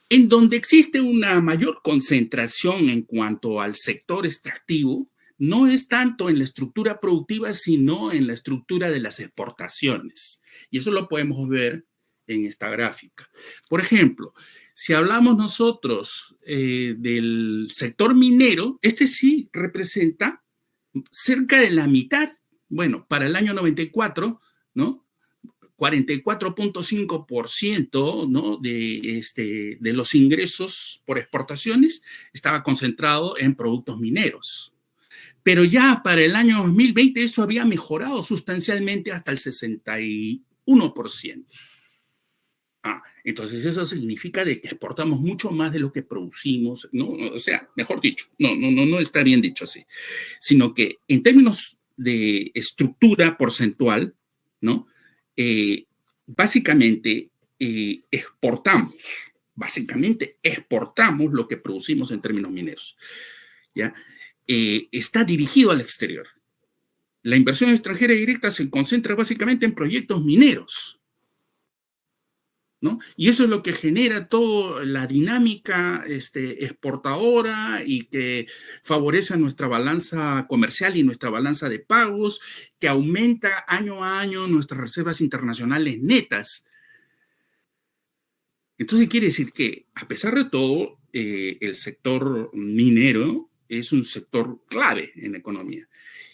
En donde existe una mayor concentración en cuanto al sector extractivo, no es tanto en la estructura productiva, sino en la estructura de las exportaciones. Y eso lo podemos ver en esta gráfica. Por ejemplo, si hablamos nosotros del sector minero, este sí representa cerca de la mitad, bueno, para el año 94, ¿no? 44.5%, ¿no? de los ingresos por exportaciones estaba concentrado en productos mineros. Pero ya para el año 2020 eso había mejorado sustancialmente hasta el 61%. Entonces eso significa de que exportamos mucho más de lo que producimos, ¿no? O sea, mejor dicho, no está bien dicho así, sino que en términos de estructura porcentual, ¿no? Básicamente exportamos lo que producimos en términos mineros, ¿ya? Está dirigido al exterior. La inversión extranjera directa se concentra básicamente en proyectos mineros, ¿no? Y eso es lo que genera toda la dinámica exportadora y que favorece nuestra balanza comercial y nuestra balanza de pagos, que aumenta año a año nuestras reservas internacionales netas. Entonces quiere decir que, a pesar de todo, el sector minero es un sector clave en la economía.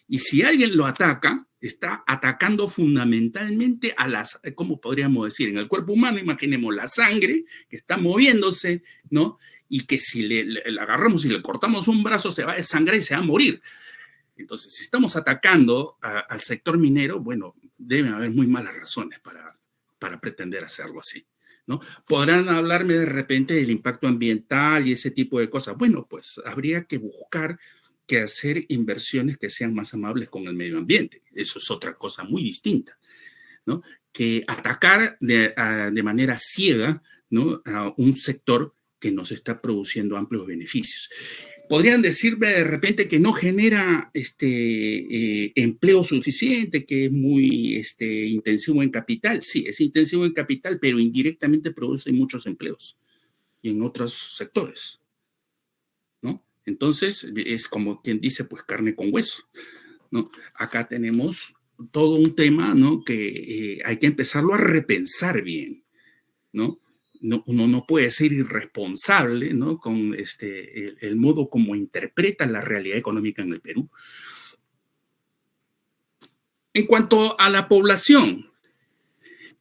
Y si alguien lo ataca, está atacando fundamentalmente a las, ¿cómo podríamos decir? En el cuerpo humano, imaginemos la sangre que está moviéndose, ¿no? Y que si le agarramos y le cortamos un brazo, se va a desangrar y se va a morir. Entonces, si estamos atacando al sector minero, bueno, deben haber muy malas razones para pretender hacerlo así, ¿no? Podrán hablarme de repente del impacto ambiental y ese tipo de cosas. Bueno, pues habría que buscar que hacer inversiones que sean más amables con el medio ambiente. Eso es otra cosa muy distinta, ¿no? Que atacar de manera ciega, ¿no? A un sector que nos está produciendo amplios beneficios. Podrían decirme de repente que no genera empleo suficiente, que es muy intensivo en capital. Sí, es intensivo en capital, pero indirectamente produce muchos empleos y en otros sectores, ¿no? Entonces, es como quien dice, pues carne con hueso, ¿no? Acá tenemos todo un tema, ¿no? Que hay que empezarlo a repensar bien, ¿no? Uno no puede ser irresponsable, ¿no? Con el modo como interpreta la realidad económica en el Perú. En cuanto a la población,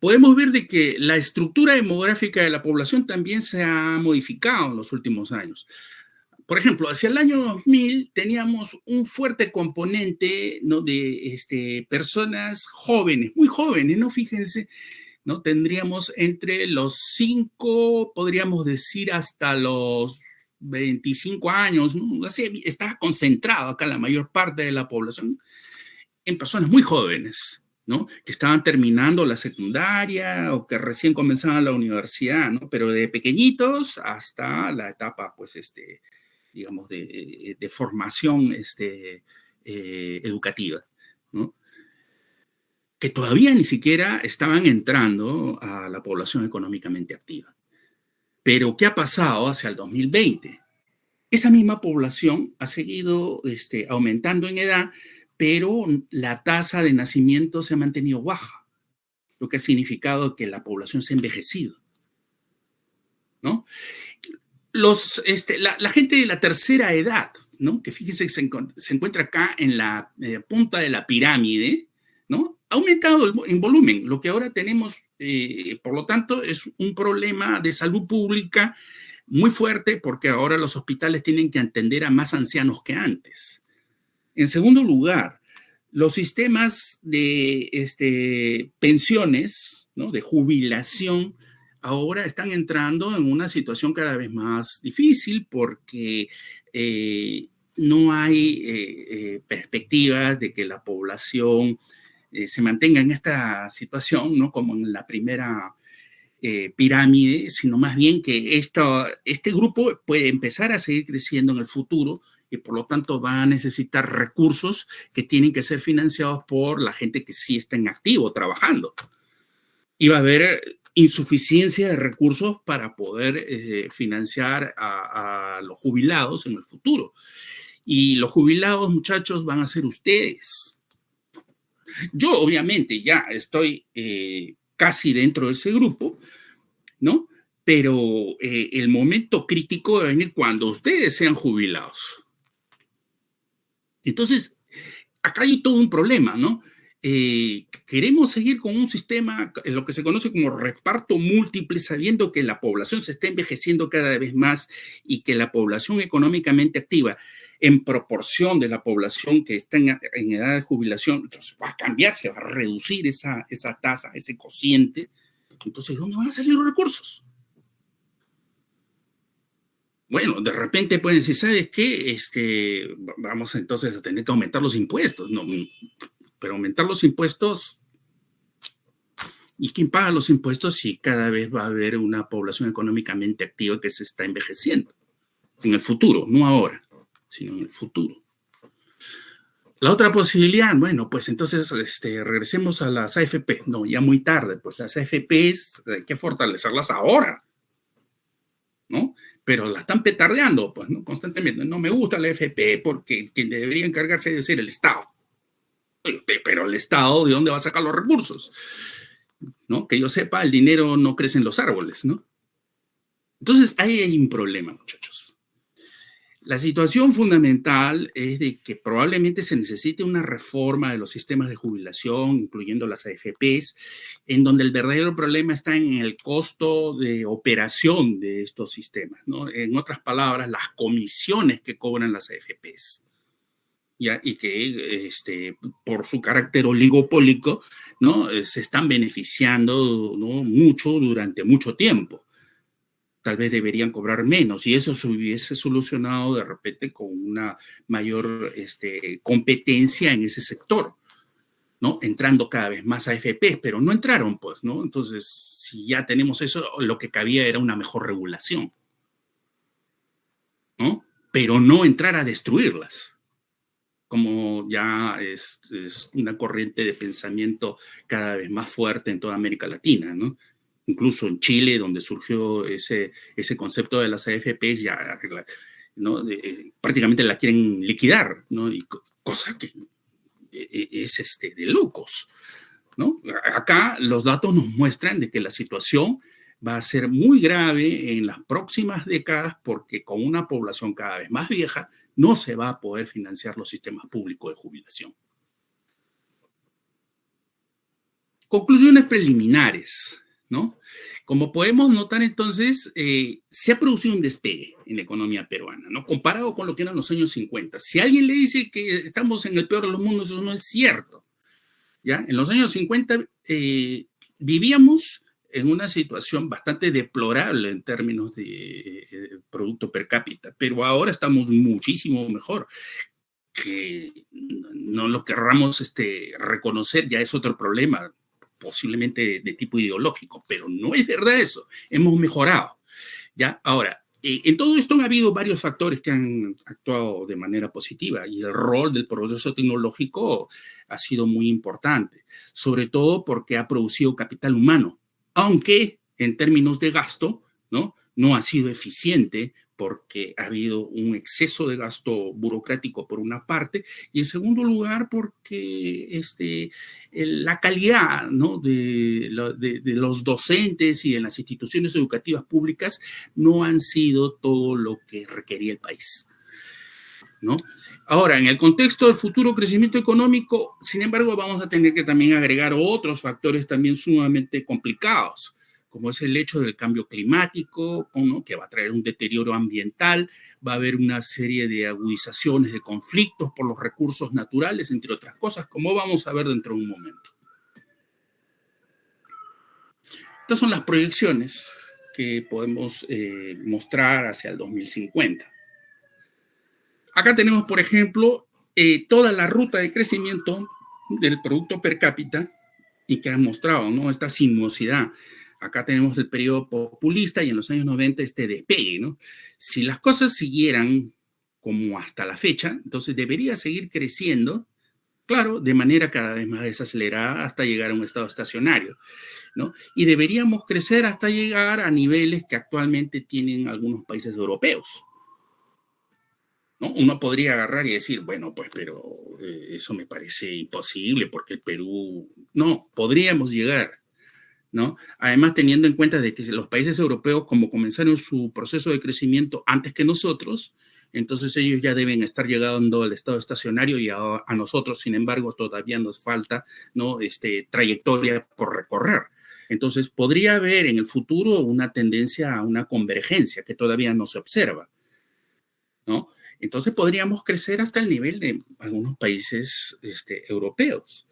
podemos ver de que la estructura demográfica de la población también se ha modificado en los últimos años. Por ejemplo, hacia el año 2000 teníamos un fuerte componente, ¿no? de personas jóvenes, muy jóvenes, ¿no? Fíjense, ¿no? Tendríamos entre los 5, podríamos decir, hasta los 25 años, ¿no? Así estaba concentrado acá la mayor parte de la población en personas muy jóvenes, ¿no? Que estaban terminando la secundaria o que recién comenzaban la universidad, ¿no? Pero de pequeñitos hasta la etapa, pues, digamos, de formación educativa, ¿no? Que todavía ni siquiera estaban entrando a la población económicamente activa. Pero, ¿qué ha pasado hacia el 2020? Esa misma población ha seguido aumentando en edad, pero la tasa de nacimiento se ha mantenido baja, lo que ha significado que la población se ha envejecido, ¿no? La gente de la tercera edad, ¿no? Que fíjense que se encuentra acá en la punta de la pirámide, ¿no? Ha aumentado en volumen. Lo que ahora tenemos, por lo tanto, es un problema de salud pública muy fuerte porque ahora los hospitales tienen que atender a más ancianos que antes. En segundo lugar, los sistemas de pensiones, ¿no? De jubilación, ahora están entrando en una situación cada vez más difícil porque no hay perspectivas de que la población se mantenga en esta situación, ¿no? Como en la primera pirámide, sino más bien que este grupo puede empezar a seguir creciendo en el futuro y por lo tanto va a necesitar recursos que tienen que ser financiados por la gente que sí está en activo trabajando. Y va a haber insuficiencia de recursos para poder financiar a los jubilados en el futuro. Y los jubilados, muchachos, van a ser ustedes. Yo, obviamente, ya estoy casi dentro de ese grupo, ¿no? Pero el momento crítico va a venir cuando ustedes sean jubilados. Entonces, acá hay todo un problema, ¿no? Queremos seguir con un sistema, lo que se conoce como reparto múltiple, sabiendo que la población se está envejeciendo cada vez más y que la población económicamente activa, en proporción de la población que está en edad de jubilación, entonces va a cambiar, se va a reducir esa tasa, ese cociente. Entonces, ¿dónde van a salir los recursos? Bueno, de repente pueden decir, ¿sabes qué? Vamos entonces a tener que aumentar los impuestos. No, pero aumentar los impuestos, ¿y quién paga los impuestos si cada vez va a haber una población económicamente activa que se está envejeciendo? En el futuro, no ahora, sino en el futuro. La otra posibilidad, bueno, pues entonces regresemos a las AFP. No, ya muy tarde, pues las AFPs hay que fortalecerlas ahora, ¿no? Pero la están petardeando, pues, ¿no? Constantemente. No me gusta la AFP porque quien debería encargarse de ser el Estado. Pero el Estado, ¿de dónde va a sacar los recursos? ¿No? Que yo sepa, el dinero no crece en los árboles, ¿no? Entonces, ahí hay un problema, muchachos. La situación fundamental es de que probablemente se necesite una reforma de los sistemas de jubilación, incluyendo las AFPs, en donde el verdadero problema está en el costo de operación de estos sistemas, ¿no? En otras palabras, las comisiones que cobran las AFPs. ¿Ya? Y que por su carácter oligopólico, ¿no? Se están beneficiando, ¿no? mucho durante mucho tiempo. Tal vez deberían cobrar menos y eso se hubiese solucionado de repente con una mayor competencia en ese sector, ¿no? Entrando cada vez más a AFPs, pero no entraron, pues, ¿no? Entonces, si ya tenemos eso, lo que cabía era una mejor regulación, ¿no? Pero no entrar a destruirlas, como ya es una corriente de pensamiento cada vez más fuerte en toda América Latina, ¿no? Incluso en Chile, donde surgió ese concepto de las AFPs, ya ¿no? Prácticamente la quieren liquidar, ¿no? Y cosa que es de locos, ¿no? Acá los datos nos muestran de que la situación va a ser muy grave en las próximas décadas porque con una población cada vez más vieja no se va a poder financiar los sistemas públicos de jubilación. Conclusiones preliminares, ¿no? Como podemos notar entonces, se ha producido un despegue en la economía peruana, ¿no? Comparado con lo que eran los años 50. Si alguien le dice que estamos en el peor de los mundos, eso no es cierto, ¿ya? En los años 50 vivíamos en una situación bastante deplorable en términos de producto per cápita, pero ahora estamos muchísimo mejor. Que no lo querramos reconocer, ya es otro problema, posiblemente de tipo ideológico, pero no es verdad eso, hemos mejorado, ¿ya? Ahora, en todo esto han habido varios factores que han actuado de manera positiva y el rol del progreso tecnológico ha sido muy importante, sobre todo porque ha producido capital humano, aunque en términos de gasto, ¿no? No ha sido eficiente porque ha habido un exceso de gasto burocrático por una parte, y en segundo lugar porque la calidad, ¿no? de los docentes y de las instituciones educativas públicas no han sido todo lo que requería el país, ¿no? Ahora, en el contexto del futuro crecimiento económico, sin embargo, vamos a tener que también agregar otros factores también sumamente complicados, como es el hecho del cambio climático, ¿no? Que va a traer un deterioro ambiental, va a haber una serie de agudizaciones de conflictos por los recursos naturales, entre otras cosas, como vamos a ver dentro de un momento. Estas son las proyecciones que podemos mostrar hacia el 2050. Acá tenemos, por ejemplo, toda la ruta de crecimiento del producto per cápita y que han mostrado, ¿no? Esta sinuosidad. Acá tenemos el periodo populista y en los años 90 despegue, ¿no? Si las cosas siguieran como hasta la fecha, entonces debería seguir creciendo claro, de manera cada vez más desacelerada hasta llegar a un estado estacionario, ¿no? Y deberíamos crecer hasta llegar a niveles que actualmente tienen algunos países europeos, ¿no? Uno podría agarrar y decir, bueno, pues, pero eso me parece imposible porque el Perú... No, podríamos llegar, ¿no? Además, teniendo en cuenta de que los países europeos, como comenzaron su proceso de crecimiento antes que nosotros, entonces ellos ya deben estar llegando al estado estacionario y a nosotros, sin embargo, todavía nos falta, ¿no? Trayectoria por recorrer. Entonces, podría haber en el futuro una tendencia a una convergencia que todavía no se observa, ¿no? Entonces, podríamos crecer hasta el nivel de algunos países europeos,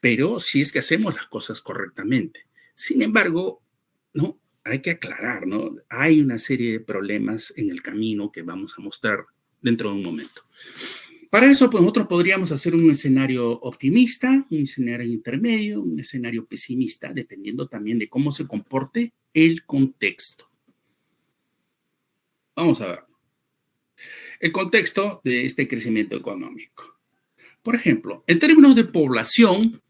pero si es que hacemos las cosas correctamente. Sin embargo, ¿no? Hay que aclarar, ¿no? Hay una serie de problemas en el camino que vamos a mostrar dentro de un momento. Para eso, pues, nosotros podríamos hacer un escenario optimista, un escenario intermedio, un escenario pesimista, dependiendo también de cómo se comporte el contexto. Vamos a ver. El contexto de este crecimiento económico. Por ejemplo, en términos de población,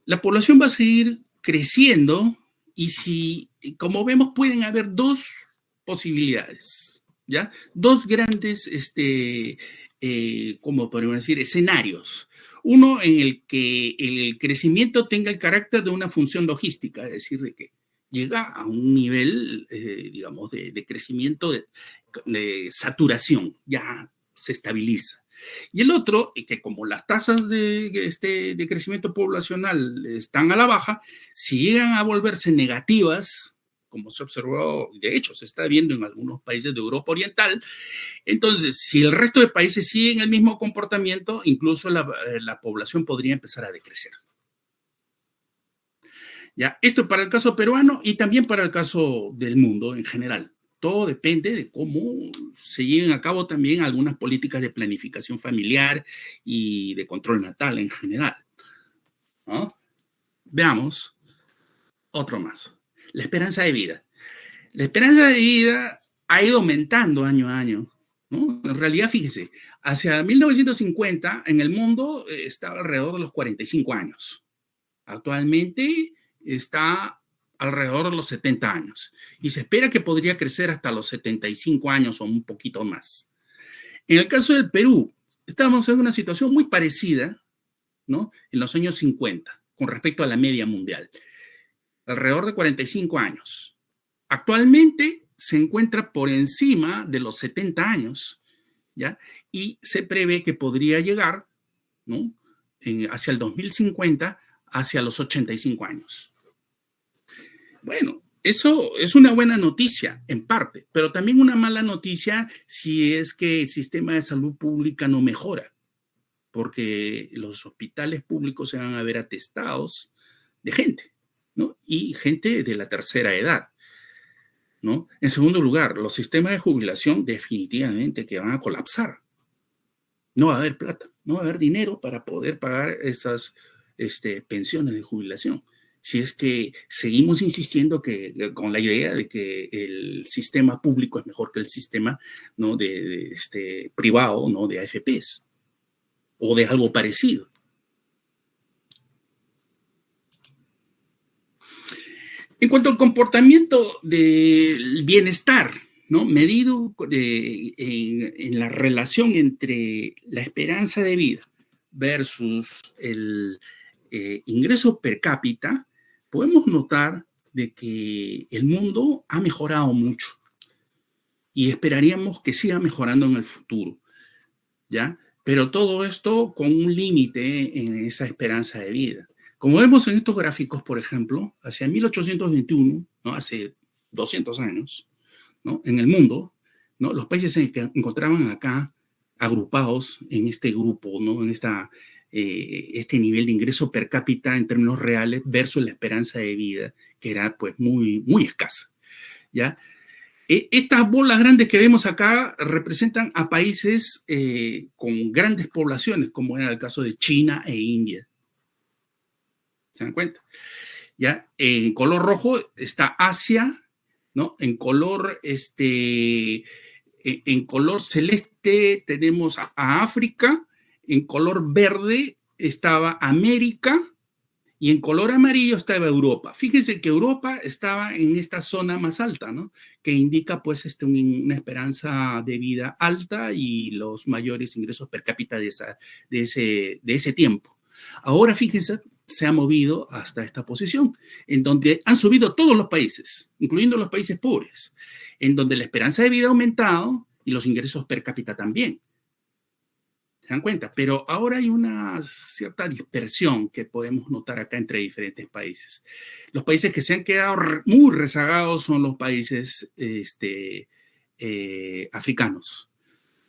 la población va a seguir creciendo y si, como vemos, pueden haber dos posibilidades, ¿ya? Dos grandes, ¿cómo podemos decir? Escenarios. Uno en el que el crecimiento tenga el carácter de una función logística, es decir, de que llega a un nivel, digamos, de crecimiento, de saturación, ya se estabiliza. Y el otro, que como las tasas de crecimiento poblacional están a la baja, si llegan a volverse negativas, como se observó, de hecho se está viendo en algunos países de Europa Oriental, entonces si el resto de países siguen el mismo comportamiento, incluso la población podría empezar a decrecer. ¿Ya? Esto para el caso peruano y también para el caso del mundo en general. Todo depende de cómo se lleven a cabo también algunas políticas de planificación familiar y de control natal en general, ¿no? Veamos otro más. La esperanza de vida. La esperanza de vida ha ido aumentando año a año, ¿no? En realidad, fíjese, hacia 1950 en el mundo estaba alrededor de los 45 años. Actualmente está alrededor de los 70 años y se espera que podría crecer hasta los 75 años o un poquito más. En el caso del Perú, estamos en una situación muy parecida, ¿no? En los años 50 con respecto a la media mundial, alrededor de 45 años. Actualmente se encuentra por encima de los 70 años, ¿ya? Y se prevé que podría llegar, ¿no? Hacia el 2050 hacia los 85 años. Bueno, eso es una buena noticia en parte, pero también una mala noticia si es que el sistema de salud pública no mejora, porque los hospitales públicos se van a ver atestados de gente, ¿no? Y gente de la tercera edad, ¿no? En segundo lugar, los sistemas de jubilación definitivamente que van a colapsar. No va a haber plata, no va a haber dinero para poder pagar esas pensiones de jubilación. Si es que seguimos insistiendo con la idea de que el sistema público es mejor que el sistema, ¿no? Privado, ¿no? De AFPs o de algo parecido. En cuanto al comportamiento del bienestar, ¿no? Medido en la relación entre la esperanza de vida versus el ingreso per cápita, podemos notar de que el mundo ha mejorado mucho y esperaríamos que siga mejorando en el futuro, ¿ya? Pero todo esto con un límite en esa esperanza de vida. Como vemos en estos gráficos, por ejemplo, hacia 1821, ¿no? Hace 200 años, ¿no? En el mundo, ¿no? Los países se encontraban acá agrupados en este grupo, ¿no? En este nivel de ingreso per cápita en términos reales versus la esperanza de vida, que era pues muy, muy escasa, ¿ya? Estas bolas grandes que vemos acá representan a países con grandes poblaciones, como era el caso de China e India. ¿Se dan cuenta? ¿Ya? En color rojo está Asia, ¿no? En color celeste tenemos a África, en color verde estaba América y en color amarillo estaba Europa. Fíjense que Europa estaba en esta zona más alta, ¿no? Que indica pues una esperanza de vida alta y los mayores ingresos per cápita de ese tiempo. Ahora fíjense, se ha movido hasta esta posición, en donde han subido todos los países, incluyendo los países pobres, en donde la esperanza de vida ha aumentado y los ingresos per cápita también. ¿Se dan cuenta? Pero ahora hay una cierta dispersión que podemos notar acá entre diferentes países. Los países que se han quedado muy rezagados son los países africanos,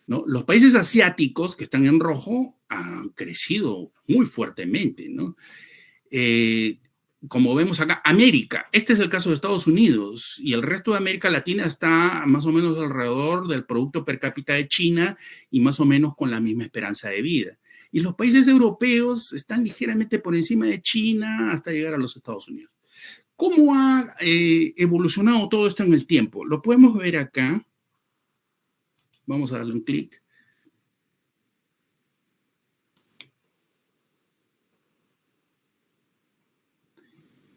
¿no? Los países asiáticos que están en rojo han crecido muy fuertemente, ¿no? Como vemos acá, América, este es el caso de Estados Unidos y el resto de América Latina está más o menos alrededor del producto per cápita de China y más o menos con la misma esperanza de vida. Y los países europeos están ligeramente por encima de China hasta llegar a los Estados Unidos. ¿Cómo ha evolucionado todo esto en el tiempo? Lo podemos ver acá. Vamos a darle un clic.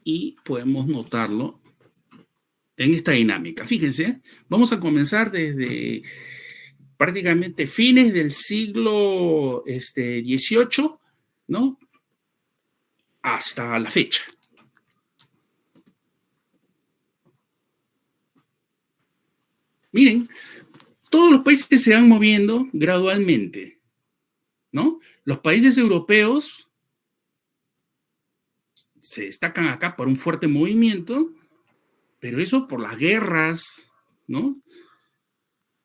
Y podemos notarlo en esta dinámica. Fíjense, vamos a comenzar desde prácticamente fines del siglo XVIII, ¿no? Hasta la fecha. Miren, todos los países se van moviendo gradualmente, ¿no? Los países europeos se destacan acá por un fuerte movimiento, pero eso por las guerras, ¿no?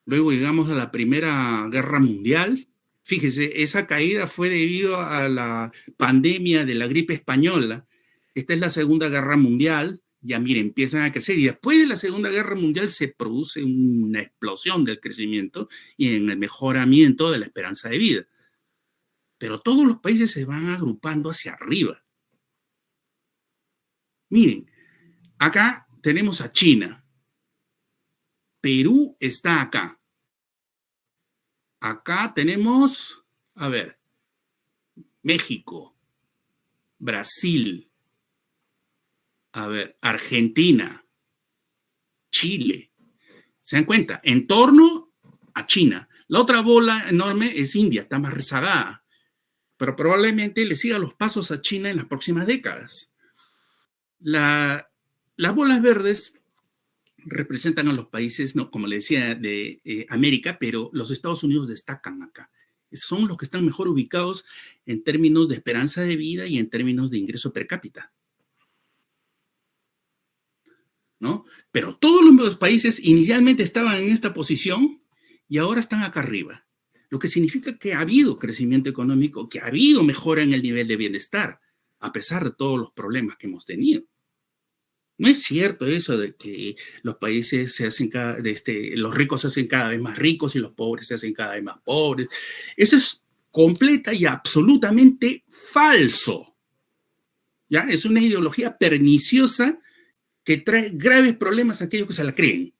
Luego llegamos a la Primera Guerra Mundial. Fíjese, esa caída fue debido a la pandemia de la gripe española. Esta es la Segunda Guerra Mundial. Ya miren, empiezan a crecer. Y después de la Segunda Guerra Mundial se produce una explosión del crecimiento y en el mejoramiento de la esperanza de vida. Pero todos los países se van agrupando hacia arriba. Miren, acá tenemos a China. Perú está acá. Acá tenemos, a ver, México, Brasil, a ver, Argentina, Chile. ¿Se dan cuenta? En torno a China. La otra bola enorme es India, está más rezagada, pero probablemente le siga los pasos a China en las próximas décadas. Las bolas verdes representan a los países, no, como le decía, de América, pero los Estados Unidos destacan acá. Son los que están mejor ubicados en términos de esperanza de vida y en términos de ingreso per cápita, ¿no? Pero todos los países inicialmente estaban en esta posición y ahora están acá arriba, lo que significa que ha habido crecimiento económico, que ha habido mejora en el nivel de bienestar, a pesar de todos los problemas que hemos tenido. No es cierto eso de que los países se hacen los ricos se hacen cada vez más ricos y los pobres se hacen cada vez más pobres. Eso es completa y absolutamente falso. ¿Ya? Es una ideología perniciosa que trae graves problemas a aquellos que se la creen.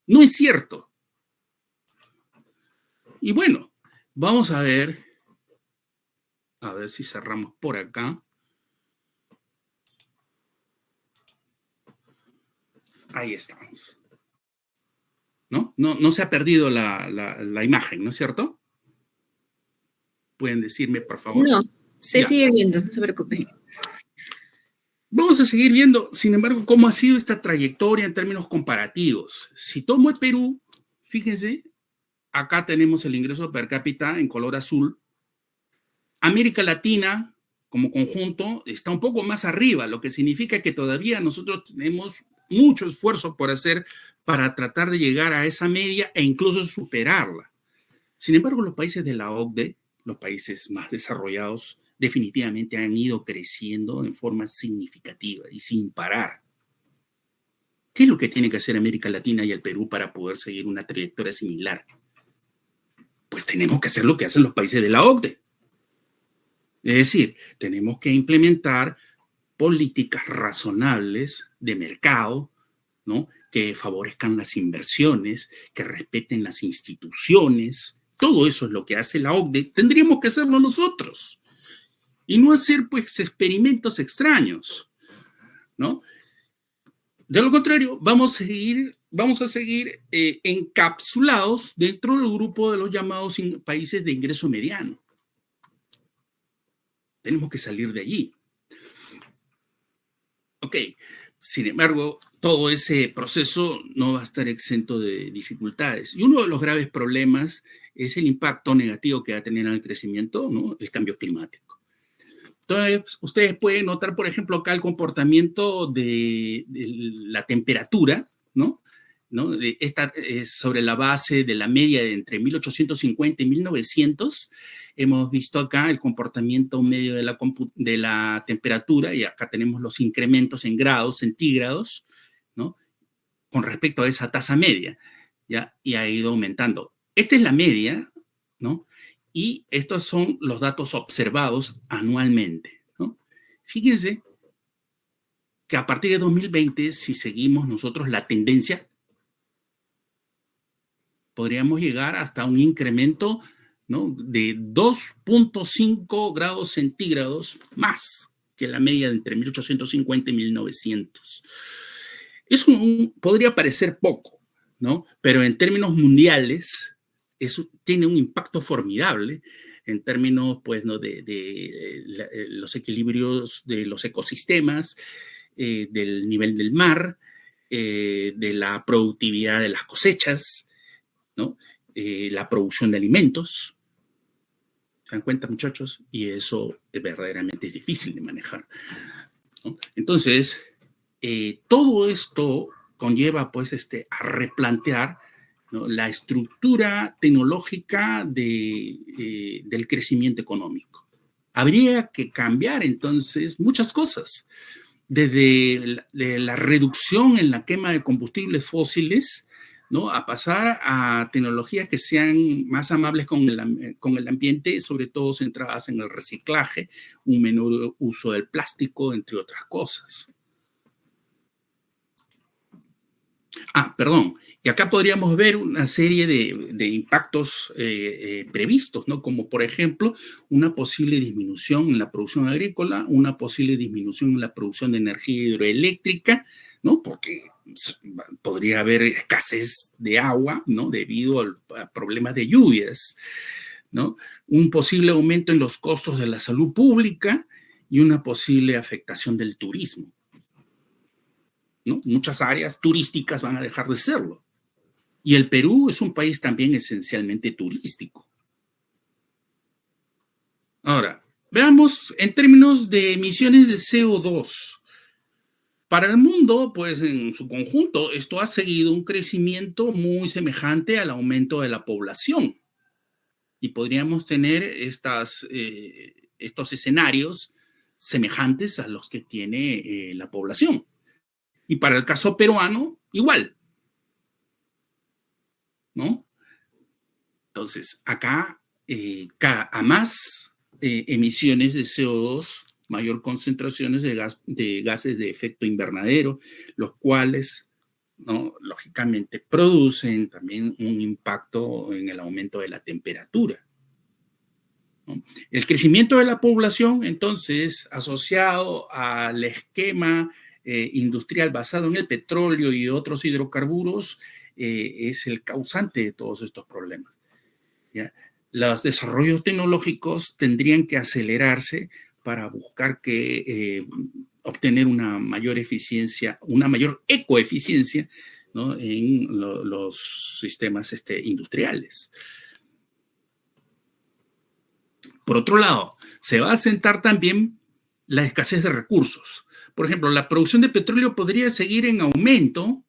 No es cierto. Y bueno, vamos a ver si cerramos por acá. Ahí estamos. No se ha perdido la imagen, ¿no es cierto? ¿Pueden decirme, por favor? No, se sigue viendo, no se preocupe. Vamos a seguir viendo, sin embargo, cómo ha sido esta trayectoria en términos comparativos. Si tomo el Perú, fíjense, acá tenemos el ingreso per cápita en color azul. América Latina, como conjunto, está un poco más arriba, lo que significa que todavía nosotros tenemos mucho esfuerzo por hacer para tratar de llegar a esa media e incluso superarla. Sin embargo, los países de la OCDE, los países más desarrollados, definitivamente han ido creciendo en forma significativa y sin parar. ¿Qué es lo que tiene que hacer América Latina y el Perú para poder seguir una trayectoria similar? Pues tenemos que hacer lo que hacen los países de la OCDE. Es decir, tenemos que implementar políticas razonables de mercado, ¿no? Que favorezcan las inversiones, que respeten las instituciones, todo eso es lo que hace la OCDE, tendríamos que hacerlo nosotros y no hacer pues experimentos extraños, ¿no? De lo contrario, vamos a seguir encapsulados dentro del grupo de los llamados países de ingreso mediano. Tenemos que salir de allí. Ok, sin embargo, todo ese proceso no va a estar exento de dificultades. Y uno de los graves problemas es el impacto negativo que va a tener en el crecimiento, ¿no? El cambio climático. Entonces, ustedes pueden notar, por ejemplo, acá el comportamiento de la temperatura, ¿no? Esta es sobre la base de la media de entre 1850 y 1900. Hemos visto acá el comportamiento medio de la temperatura y acá tenemos los incrementos en grados centígrados, ¿no? Con respecto a esa tasa media, ¿ya? Y ha ido aumentando. Esta es la media, ¿no? Y estos son los datos observados anualmente, ¿no? Fíjense que a partir de 2020, si seguimos nosotros la tendencia, podríamos llegar hasta un incremento, ¿no? De 2.5 grados centígrados más que la media de entre 1850 y 1900. Eso podría parecer poco, ¿no? Pero en términos mundiales, eso tiene un impacto formidable en términos, pues, ¿no? de los equilibrios de los ecosistemas, del nivel del mar, de la productividad de las cosechas, ¿no? La producción de alimentos. ¿Se dan cuenta, muchachos? Y eso verdaderamente es difícil de manejar, ¿no? Entonces, todo esto conlleva, pues, a replantear, ¿no? La estructura tecnológica del crecimiento económico. Habría que cambiar, entonces, muchas cosas, desde la reducción en la quema de combustibles fósiles, ¿no? A pasar a tecnologías que sean más amables con el ambiente, sobre todo centradas en el reciclaje, un menor uso del plástico, entre otras cosas. Perdón. Y acá podríamos ver una serie de impactos previstos, ¿no? Como por ejemplo, una posible disminución en la producción agrícola, una posible disminución en la producción de energía hidroeléctrica, ¿no? Porque podría haber escasez de agua, ¿no? Debido a problemas de lluvias, ¿no? Un posible aumento en los costos de la salud pública y una posible afectación del turismo, ¿no? Muchas áreas turísticas van a dejar de serlo. Y el Perú es un país también esencialmente turístico. Ahora, veamos en términos de emisiones de CO2. Para el mundo, pues en su conjunto, esto ha seguido un crecimiento muy semejante al aumento de la población. Y podríamos tener estos escenarios semejantes a los que tiene la población. Y para el caso peruano, igual, ¿no? Entonces, acá, a más emisiones de CO2, mayor concentraciones de gases de efecto invernadero, los cuales, ¿no? Lógicamente, producen también un impacto en el aumento de la temperatura, ¿no? El crecimiento de la población, entonces, asociado al esquema industrial basado en el petróleo y otros hidrocarburos, es el causante de todos estos problemas, ¿ya? Los desarrollos tecnológicos tendrían que acelerarse para buscar obtener una mayor eficiencia, una mayor ecoeficiencia, ¿no? En los sistemas industriales. Por otro lado, se va a acentar también la escasez de recursos. Por ejemplo, la producción de petróleo podría seguir en aumento,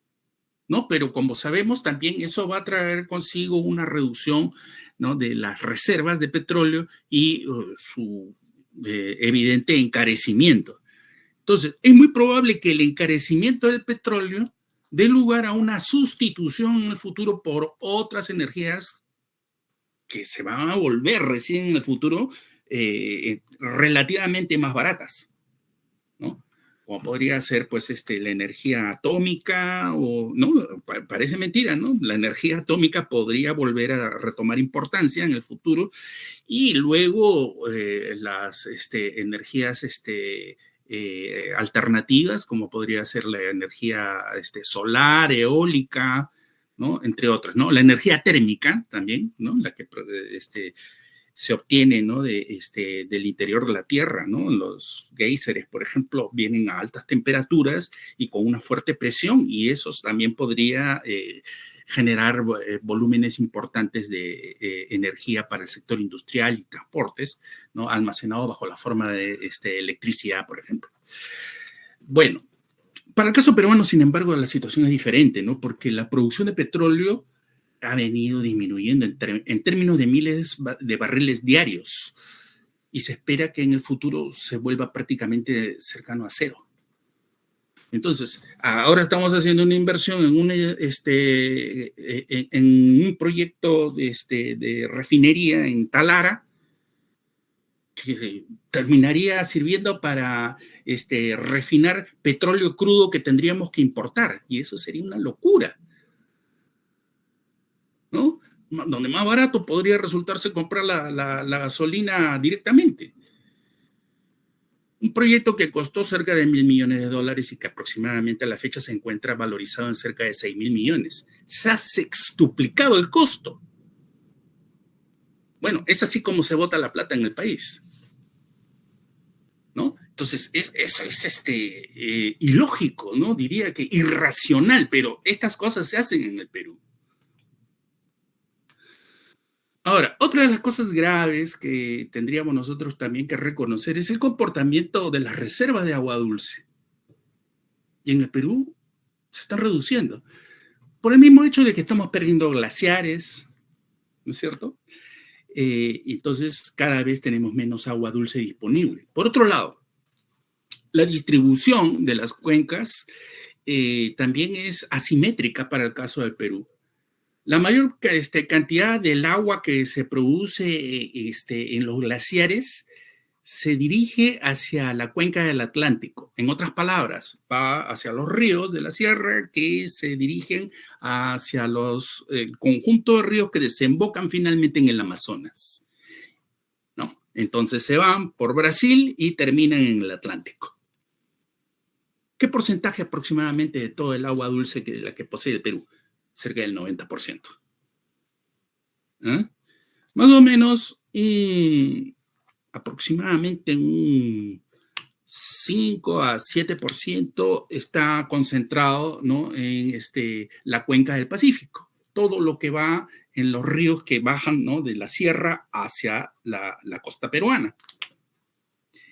¿no? Pero como sabemos, también eso va a traer consigo una reducción, ¿no? De las reservas de petróleo y su evidente encarecimiento. Entonces, es muy probable que el encarecimiento del petróleo dé lugar a una sustitución en el futuro por otras energías que se van a volver recién en el futuro relativamente más baratas, ¿no? como podría ser pues la energía atómica, o no, parece mentira, ¿no? La energía atómica podría volver a retomar importancia en el futuro, y luego las energías alternativas, como podría ser la energía solar, eólica, ¿no? Entre otras, ¿no? La energía térmica también, ¿no? La que se obtiene, ¿no? Del interior de la Tierra, ¿no? Los géiseres, por ejemplo, vienen a altas temperaturas y con una fuerte presión, y eso también podría generar volúmenes importantes de energía para el sector industrial y transportes, ¿no? Almacenado bajo la forma de electricidad, por ejemplo. Bueno, para el caso peruano, sin embargo, la situación es diferente, ¿no? Porque la producción de petróleo ha venido disminuyendo en términos de miles de barriles diarios, y se espera que en el futuro se vuelva prácticamente cercano a cero. Entonces, ahora estamos haciendo una inversión en un proyecto de refinería en Talara, que terminaría sirviendo para refinar petróleo crudo que tendríamos que importar, y eso sería una locura, ¿no? Donde más barato podría resultarse comprar la gasolina directamente. Un proyecto que costó cerca de $1.000 millones y que aproximadamente a la fecha se encuentra valorizado en cerca de 6.000 millones. Se ha sextuplicado el costo. Bueno, es así como se bota la plata en el país, ¿no? Entonces, eso es ilógico, ¿no? Diría que irracional, pero estas cosas se hacen en el Perú. Ahora, otra de las cosas graves que tendríamos nosotros también que reconocer es el comportamiento de las reservas de agua dulce. Y en el Perú se están reduciendo por el mismo hecho de que estamos perdiendo glaciares, ¿no es cierto? Entonces, cada vez tenemos menos agua dulce disponible. Por otro lado, la distribución de las cuencas también es asimétrica para el caso del Perú. La mayor cantidad del agua que se produce en los glaciares se dirige hacia la cuenca del Atlántico. En otras palabras, va hacia los ríos de la sierra que se dirigen hacia los conjuntos de ríos que desembocan finalmente en el Amazonas, ¿no? Entonces se van por Brasil y terminan en el Atlántico. ¿Qué porcentaje aproximadamente de todo el agua dulce de la que posee el Perú? Cerca del 90%. ¿Eh? Más o menos aproximadamente un 5 a 7% está concentrado, ¿no? En la cuenca del Pacífico. Todo lo que va en los ríos que bajan, ¿no? De la sierra hacia la costa peruana.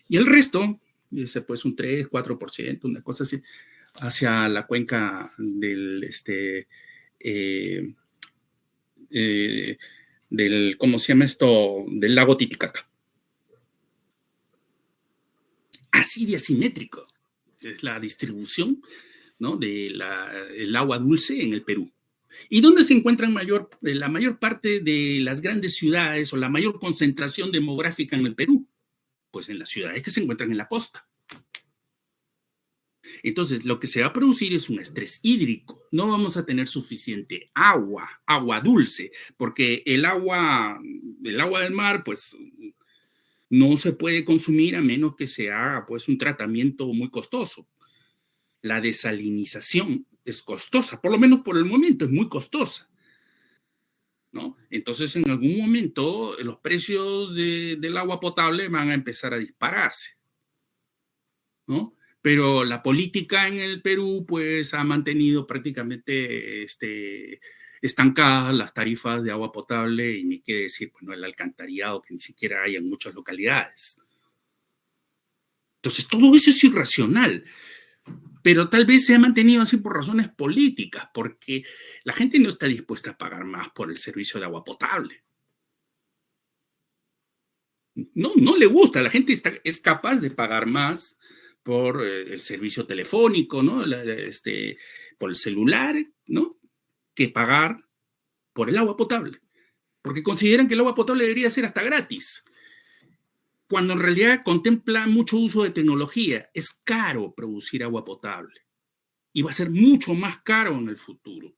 Y el resto, dice pues un 3, 4%, una cosa así, hacia la cuenca del ¿cómo se llama esto? Del lago Titicaca. Así de asimétrico es la distribución, ¿no? del agua dulce en el Perú. ¿Y dónde se encuentran la mayor parte de las grandes ciudades o la mayor concentración demográfica en el Perú? Pues en las ciudades que se encuentran en la costa. Entonces, lo que se va a producir es un estrés hídrico. No vamos a tener suficiente agua dulce, porque el agua del mar, pues, no se puede consumir a menos que se haga, pues, un tratamiento muy costoso. La desalinización es costosa, por lo menos por el momento es muy costosa, ¿no? Entonces, en algún momento, los precios del agua potable van a empezar a dispararse, ¿no? Pero la política en el Perú pues ha mantenido prácticamente estancadas las tarifas de agua potable, y ni qué decir, bueno, el alcantarillado que ni siquiera hay en muchas localidades. Entonces todo eso es irracional, pero tal vez se ha mantenido así por razones políticas, porque la gente no está dispuesta a pagar más por el servicio de agua potable. No le gusta, la gente es capaz de pagar más por el servicio telefónico, ¿no? Por el celular, ¿no? Que pagar por el agua potable, porque consideran que el agua potable debería ser hasta gratis. cuando en realidad contempla mucho uso de tecnología. Es caro producir agua potable y va a ser mucho más caro en el futuro.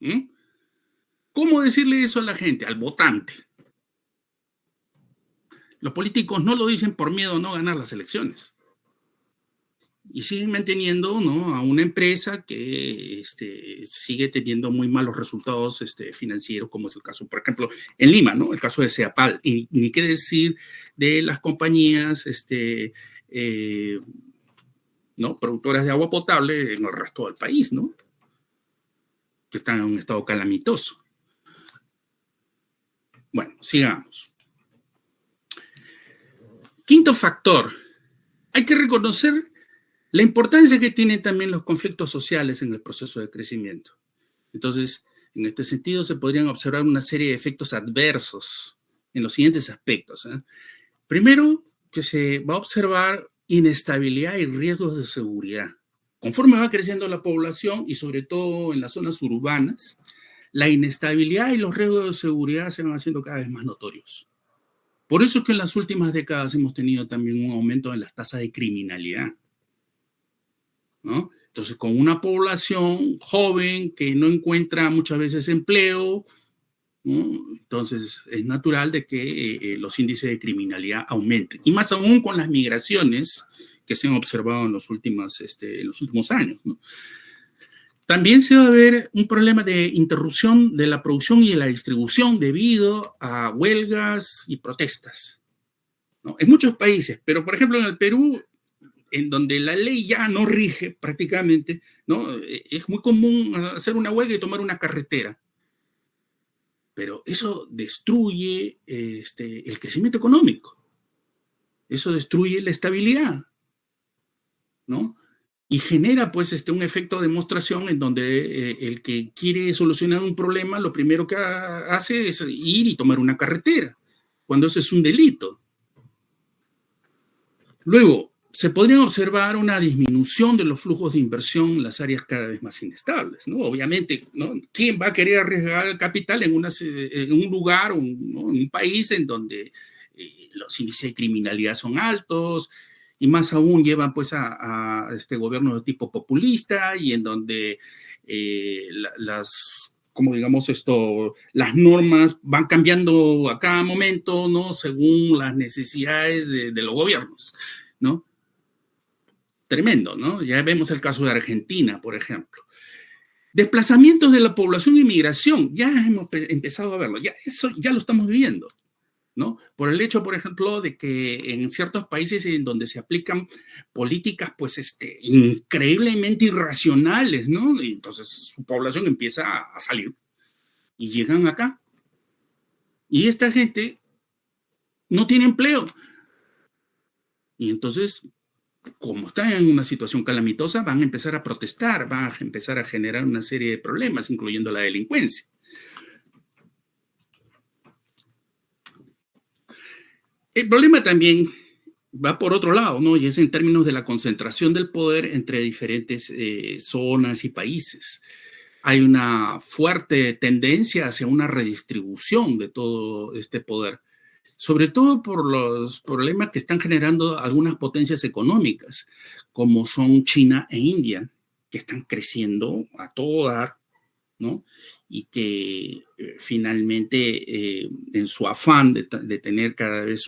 ¿Mm? ¿Cómo decirle eso a la gente, al votante? Los políticos no lo dicen por miedo a no ganar las elecciones. Y siguen manteniendo, ¿no?, a una empresa que sigue teniendo muy malos resultados financieros, como es el caso, por ejemplo, en Lima, ¿no?, el caso de Ceapal. Y ni qué decir de las compañías ¿no?, productoras de agua potable en el resto del país, ¿no?, que están en un estado calamitoso. Bueno, sigamos. Quinto factor, hay que reconocer la importancia que tienen también los conflictos sociales en el proceso de crecimiento. Entonces, en este sentido, se podrían observar una serie de efectos adversos en los siguientes aspectos, ¿eh? Primero, que se va a observar inestabilidad y riesgos de seguridad. Conforme va creciendo la población y sobre todo en las zonas urbanas, la inestabilidad y los riesgos de seguridad se van haciendo cada vez más notorios. Por eso es que en las últimas décadas hemos tenido también un aumento en las tasas de criminalidad, ¿no? Entonces, con una población joven que no encuentra muchas veces empleo, ¿no?, entonces es natural de que los índices de criminalidad aumenten. Y más aún con las migraciones que se han observado en los últimos años, ¿no? También se va a ver un problema de interrupción de la producción y de la distribución debido a huelgas y protestas, ¿no?, en muchos países, pero por ejemplo en el Perú, en donde la ley ya no rige prácticamente, ¿no?, es muy común hacer una huelga y tomar una carretera. Pero eso destruye el crecimiento económico, eso destruye la estabilidad, ¿no? Y genera pues un efecto de demostración en donde el que quiere solucionar un problema, lo primero que hace es ir y tomar una carretera, cuando eso es un delito. Luego, se podría observar una disminución de los flujos de inversión en las áreas cada vez más inestables, ¿no? Obviamente, ¿no?, ¿quién va a querer arriesgar el capital en un lugar, ¿no?, en un país en donde los índices de criminalidad son altos y más aún llevan pues a gobiernos de tipo populista y en donde como digamos las normas van cambiando a cada momento, ¿no?, según las necesidades de los gobiernos, ¿no? Tremendo, ¿no? Ya vemos el caso de Argentina, por ejemplo. Desplazamientos de la población y migración, ya hemos empezado a verlo, ya eso ya lo estamos viviendo, ¿no? Por el hecho, por ejemplo, de que en ciertos países en donde se aplican políticas, pues, increíblemente irracionales, ¿no? Y entonces su población empieza a salir y llegan acá. Y esta gente no tiene empleo. Y entonces, como están en una situación calamitosa, van a empezar a protestar, van a empezar a generar una serie de problemas, incluyendo la delincuencia. El problema también va por otro lado, ¿no? Y es en términos de la concentración del poder entre diferentes zonas y países. Hay una fuerte tendencia hacia una redistribución de todo este poder, sobre todo por los problemas que están generando algunas potencias económicas, como son China e India, que están creciendo a todo dar, ¿no? Y que finalmente, en su afán de tener cada vez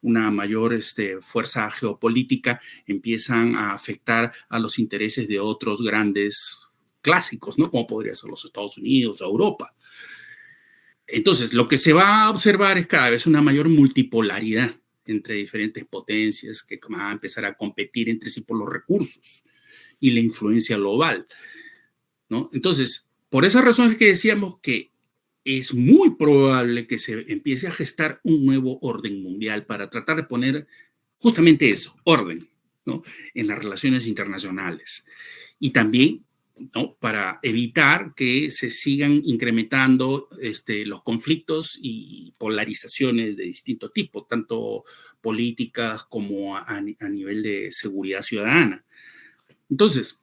una mayor fuerza geopolítica, empiezan a afectar a los intereses de otros grandes clásicos, ¿no?, como podría ser los Estados Unidos o Europa. Entonces, lo que se va a observar es cada vez una mayor multipolaridad entre diferentes potencias que van a empezar a competir entre sí por los recursos y la influencia global, ¿no? Entonces, por esa razón es que decíamos que es muy probable que se empiece a gestar un nuevo orden mundial para tratar de poner justamente eso, orden, ¿no?, en las relaciones internacionales. Y también, ¿no?, para evitar que se sigan incrementando los conflictos y polarizaciones de distinto tipo, tanto políticas como a nivel de seguridad ciudadana. Entonces,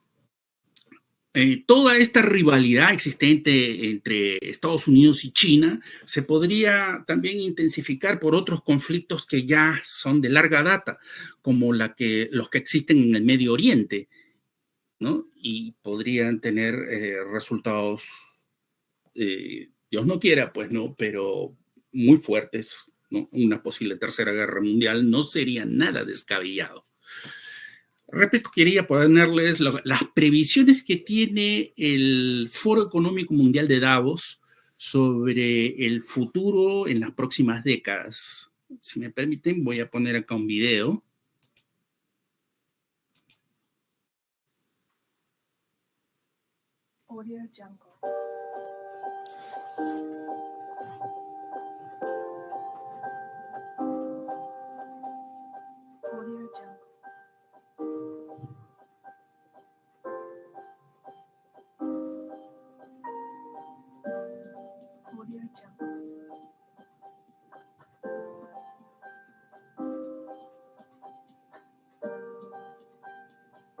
Toda esta rivalidad existente entre Estados Unidos y China se podría también intensificar por otros conflictos que ya son de larga data, como los que existen en el Medio Oriente, ¿no? Y podrían tener resultados, Dios no quiera, pues no, pero muy fuertes, ¿no? Una posible tercera guerra mundial no sería nada descabellado. Repito, quería ponerles las previsiones que tiene el Foro Económico Mundial de Davos sobre el futuro en las próximas décadas. Si me permiten, voy a poner acá un video. Audio Jungle. Audio Jungle. Audio Jungle.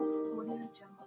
Audio Jungle.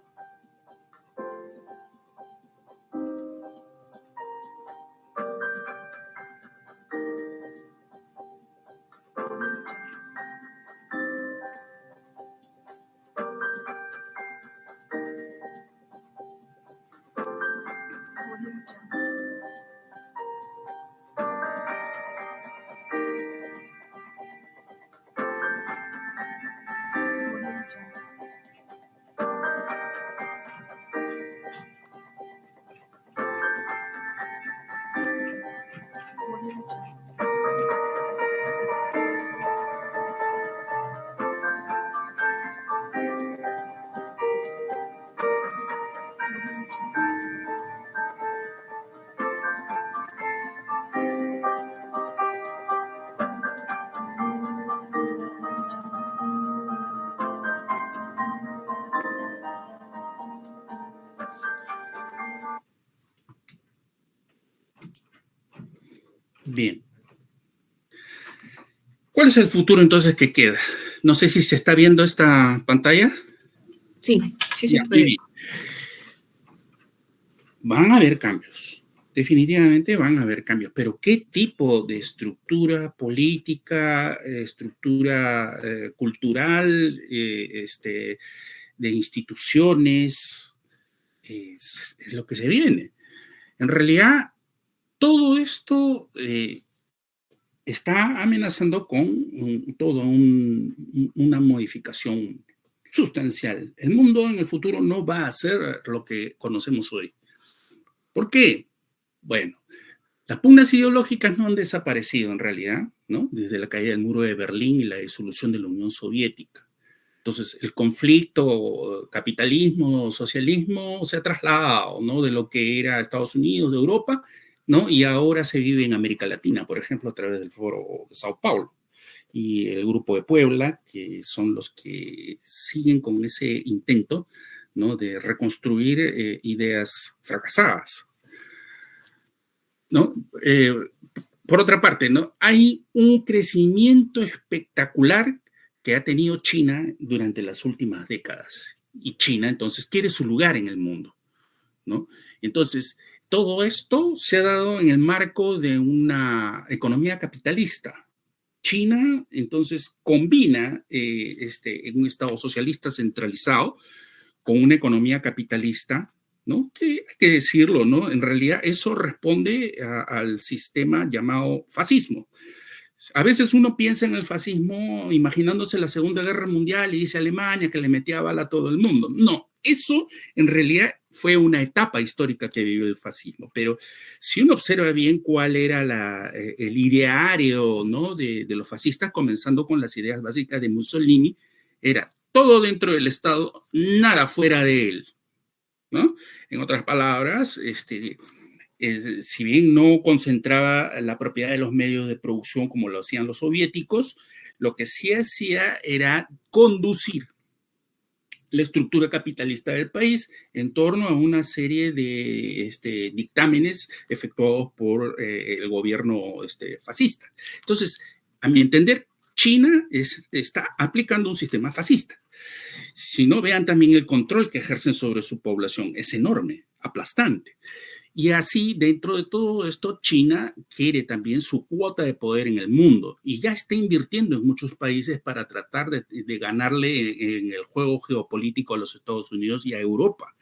Bien. ¿Cuál es el futuro entonces que queda? No sé si se está viendo esta pantalla. Sí, sí se puede. Van a haber cambios. Definitivamente van a haber cambios, pero ¿qué tipo de estructura política, estructura cultural, de instituciones, es lo que se viene? En realidad, todo esto está amenazando con una modificación sustancial. El mundo en el futuro no va a ser lo que conocemos hoy. ¿Por qué? Bueno, las pugnas ideológicas no han desaparecido en realidad, ¿no? Desde la caída del muro de Berlín y la disolución de la Unión Soviética. Entonces, el conflicto capitalismo-socialismo se ha trasladado, ¿no? De lo que era Estados Unidos, de Europa, ¿no? Y ahora se vive en América Latina, por ejemplo, a través del Foro de Sao Paulo y el Grupo de Puebla, que son los que siguen con ese intento, ¿no? De reconstruir ideas fracasadas, ¿no? Por otra parte, ¿no? Hay un crecimiento espectacular que ha tenido China durante las últimas décadas. Y China, entonces, quiere su lugar en el mundo, ¿no? Entonces, todo esto se ha dado en el marco de una economía capitalista. China, entonces, combina en un Estado socialista centralizado con una economía capitalista, ¿no? Que hay que decirlo, ¿no? En realidad eso responde al sistema llamado fascismo. A veces uno piensa en el fascismo imaginándose la Segunda Guerra Mundial y dice Alemania que le metía bala a todo el mundo. No, eso en realidad fue una etapa histórica que vivió el fascismo, pero si uno observa bien cuál era el ideario, ¿no? de los fascistas, comenzando con las ideas básicas de Mussolini, era todo dentro del Estado, nada fuera de él, ¿no? En otras palabras, si bien no concentraba la propiedad de los medios de producción como lo hacían los soviéticos, lo que sí hacía era conducir la estructura capitalista del país en torno a una serie de dictámenes efectuados por el gobierno fascista. Entonces, a mi entender, China está aplicando un sistema fascista. Si no, vean también el control que ejercen sobre su población. Es enorme, aplastante. Y así, dentro de todo esto, China quiere también su cuota de poder en el mundo y ya está invirtiendo en muchos países para tratar de ganarle en el juego geopolítico a los Estados Unidos y a Europa,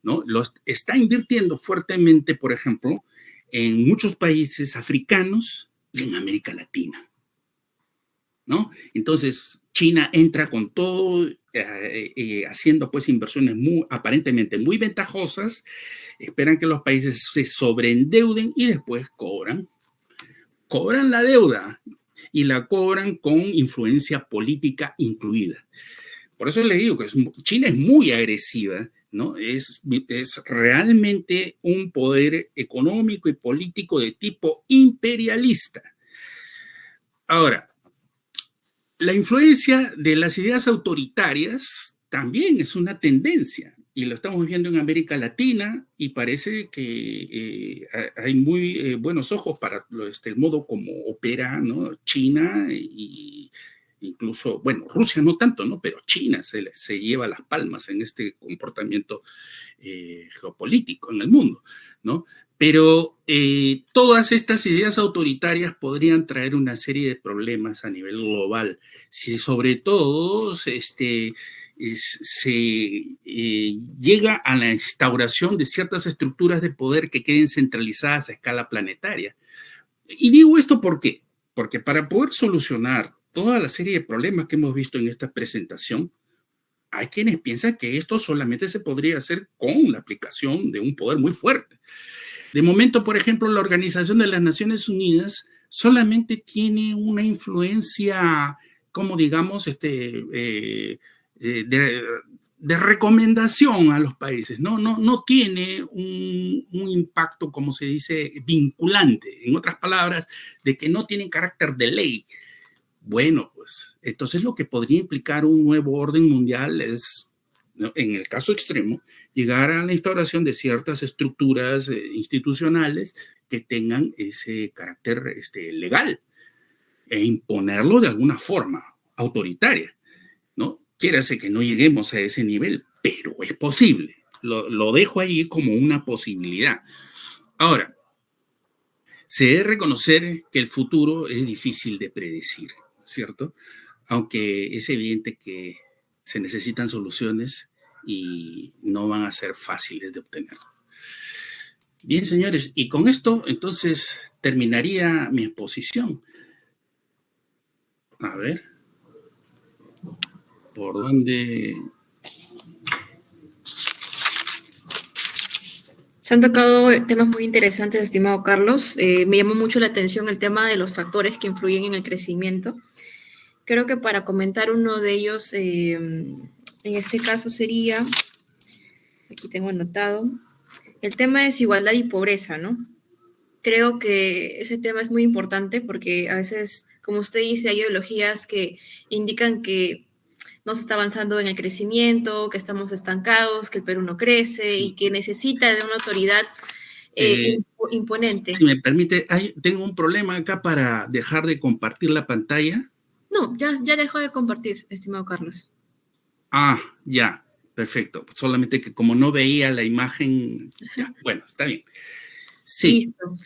¿no? Está invirtiendo fuertemente, por ejemplo, en muchos países africanos y en América Latina, ¿no? Entonces, China entra con todo, haciendo pues inversiones aparentemente muy ventajosas, esperan que los países se sobreendeuden y después cobran la deuda y la cobran con influencia política incluida. Por eso le digo que China es muy agresiva, ¿no? Es realmente un poder económico y político de tipo imperialista. Ahora, la influencia de las ideas autoritarias también es una tendencia y lo estamos viendo en América Latina y parece que hay muy buenos ojos para el modo como opera, ¿no? China y incluso, bueno, Rusia no tanto, ¿no? Pero China se lleva las palmas en este comportamiento geopolítico en el mundo, ¿no? Pero todas estas ideas autoritarias podrían traer una serie de problemas a nivel global, si sobre todo se llega a la instauración de ciertas estructuras de poder que queden centralizadas a escala planetaria. Y digo esto ¿por qué? Porque para poder solucionar toda la serie de problemas que hemos visto en esta presentación, hay quienes piensan que esto solamente se podría hacer con la aplicación de un poder muy fuerte. De momento, por ejemplo, la Organización de las Naciones Unidas solamente tiene una influencia, como digamos, de recomendación a los países, no tiene un impacto, como se dice, vinculante. En otras palabras, de que no tienen carácter de ley. Bueno, pues entonces lo que podría implicar un nuevo orden mundial es, ¿no?, en el caso extremo, llegar a la instauración de ciertas estructuras institucionales que tengan ese carácter legal e imponerlo de alguna forma autoritaria, ¿no? Quiérase que no lleguemos a ese nivel, pero es posible. Lo dejo ahí como una posibilidad. Ahora, se debe reconocer que el futuro es difícil de predecir, ¿cierto? Aunque es evidente que se necesitan soluciones y no van a ser fáciles de obtener. Bien, señores, y con esto entonces terminaría mi exposición. A ver, ¿por dónde? Se han tocado temas muy interesantes, estimado Carlos. Me llamó mucho la atención el tema de los factores que influyen en el crecimiento. Creo que para comentar uno de ellos, en este caso sería, aquí tengo anotado, el tema de desigualdad y pobreza, ¿no? Creo que ese tema es muy importante porque a veces, como usted dice, hay ideologías que indican que no se está avanzando en el crecimiento, que estamos estancados, que el Perú no crece y que necesita de una autoridad imponente. Si me permite, tengo un problema acá para dejar de compartir la pantalla. No, ya dejó de compartir, estimado Carlos. Ah, ya, perfecto. Solamente que como no veía la imagen, ya, bueno, está bien. Sí. Listo.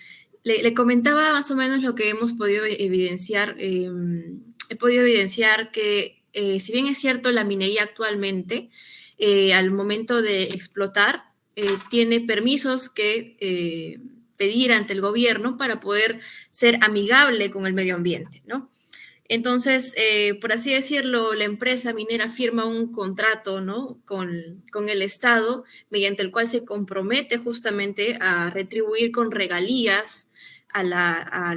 Le comentaba más o menos lo que hemos podido evidenciar. He podido evidenciar que, si bien es cierto, la minería actualmente, al momento de explotar, tiene permisos que pedir ante el gobierno para poder ser amigable con el medio ambiente, ¿no? Entonces, por así decirlo, la empresa minera firma un contrato, ¿no?, con el Estado, mediante el cual se compromete justamente a retribuir con regalías a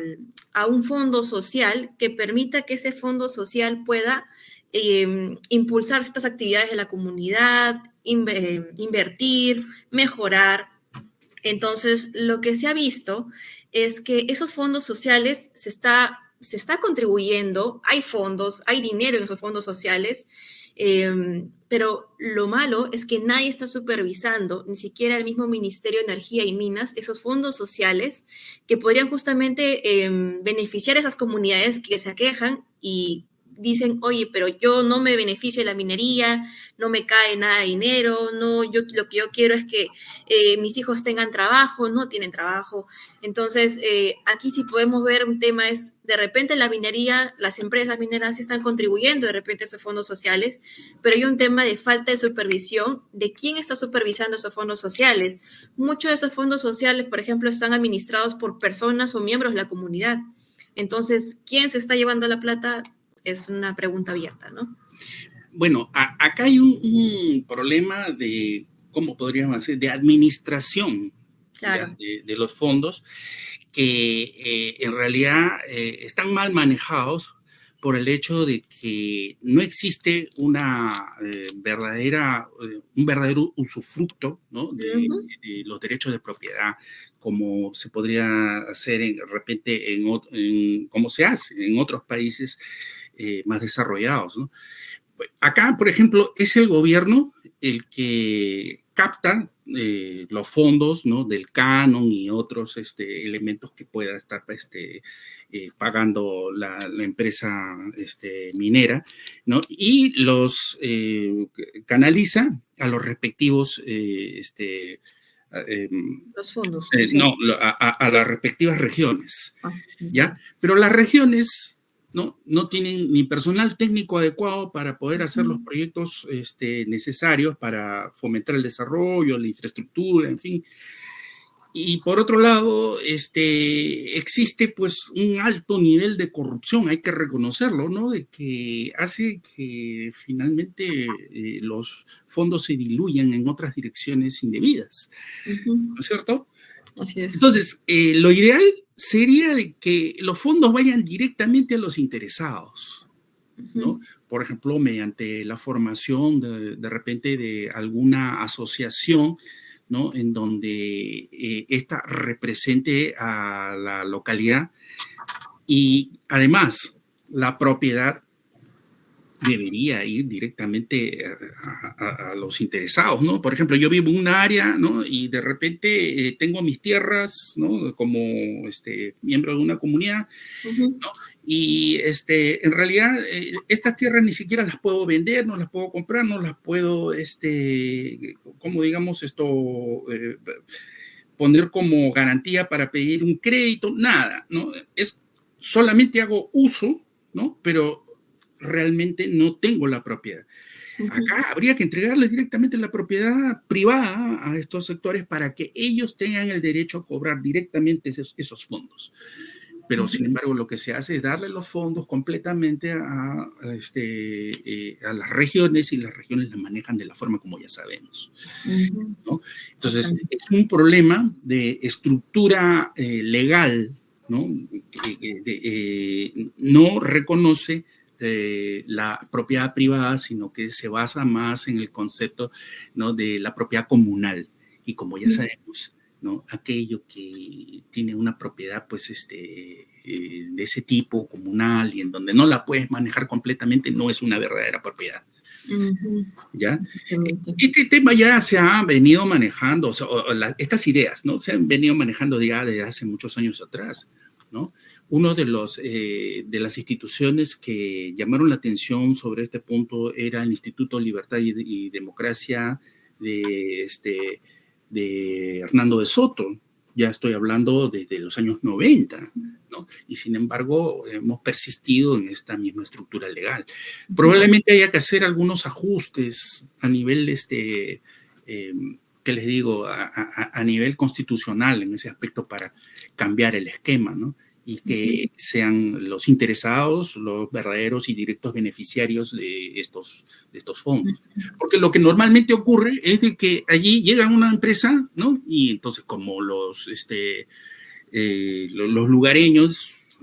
un fondo social que permita que ese fondo social pueda impulsar estas actividades de la comunidad, invertir, mejorar. Entonces, lo que se ha visto es que esos fondos sociales se está contribuyendo, hay fondos, hay dinero en esos fondos sociales, pero lo malo es que nadie está supervisando, ni siquiera el mismo Ministerio de Energía y Minas, esos fondos sociales que podrían justamente beneficiar a esas comunidades que se aquejan y dicen, oye, pero yo no me beneficio de la minería, no me cae nada de dinero, no, yo lo que yo quiero es que mis hijos tengan trabajo, no tienen trabajo. Entonces, aquí sí podemos ver un tema es, de repente la minería, las empresas mineras están contribuyendo de repente a esos fondos sociales, pero hay un tema de falta de supervisión de quién está supervisando esos fondos sociales. Muchos de esos fondos sociales, por ejemplo, están administrados por personas o miembros de la comunidad. Entonces, ¿quién se está llevando la plata? Es una pregunta abierta, ¿no? Bueno, acá hay un problema de, ¿cómo podríamos decir? De administración, ¿ya? Claro. De los fondos que en realidad están mal manejados por el hecho de que no existe una un verdadero usufructo, ¿no? De los derechos de propiedad, como se podría hacer de repente como se hace en otros países más desarrollados, ¿no? Acá, por ejemplo, es el gobierno el que capta los fondos, ¿no? Del canon y otros elementos que pueda estar pagando la empresa minera, ¿no? Y los canaliza a los respectivos Los fondos sociales. no, a las respectivas regiones, Ah, ¿ya? Pero las regiones no tienen ni personal técnico adecuado para poder hacer los proyectos necesarios para fomentar el desarrollo, la infraestructura, en fin. Y por otro lado, existe pues un alto nivel de corrupción, hay que reconocerlo, ¿no? De que hace que finalmente los fondos se diluyan en otras direcciones indebidas, ¿no es cierto? así es. Entonces, lo ideal sería de que los fondos vayan directamente a los interesados, ¿no? Por ejemplo, mediante la formación de repente de alguna asociación, ¿no? En donde esta represente a la localidad y además la propiedad debería ir directamente a los interesados, ¿no? Por ejemplo, yo vivo en una área, ¿no? Y de repente tengo mis tierras, ¿no? Como miembro de una comunidad, ¿no? Y en realidad estas tierras ni siquiera las puedo vender, no las puedo comprar, no las puedo, como digamos poner como garantía para pedir un crédito, nada, ¿no? Es solamente hago uso, ¿no? Pero realmente no tengo la propiedad. Acá habría que entregarles directamente la propiedad privada a estos sectores para que ellos tengan el derecho a cobrar directamente esos fondos. Pero, sin embargo, lo que se hace es darle los fondos completamente a las regiones y las regiones las manejan de la forma como ya sabemos, ¿no? Entonces, es un problema de estructura legal, ¿no? No reconoce la propiedad privada, sino que se basa más en el concepto, ¿no? De la propiedad comunal. Y como ya sabemos, ¿no? Aquello que tiene una propiedad, pues, de ese tipo comunal y en donde no la puedes manejar completamente, no es una verdadera propiedad. ¿Ya? Este tema ya se ha venido manejando, o sea, estas ideas, ¿no? Se han venido manejando ya desde hace muchos años atrás, ¿no? Uno de las instituciones que llamaron la atención sobre este punto era el Instituto Libertad y Democracia de Hernando de Soto. Ya estoy hablando desde los años 90, ¿no? Y sin embargo, hemos persistido en esta misma estructura legal. Probablemente haya que hacer algunos ajustes a nivel, ¿qué les digo? A nivel constitucional en ese aspecto para cambiar el esquema, ¿no? Y que sean los interesados los verdaderos y directos beneficiarios de estos fondos. Porque lo que normalmente ocurre es de que allí llega una empresa, ¿no? Y entonces como los lugareños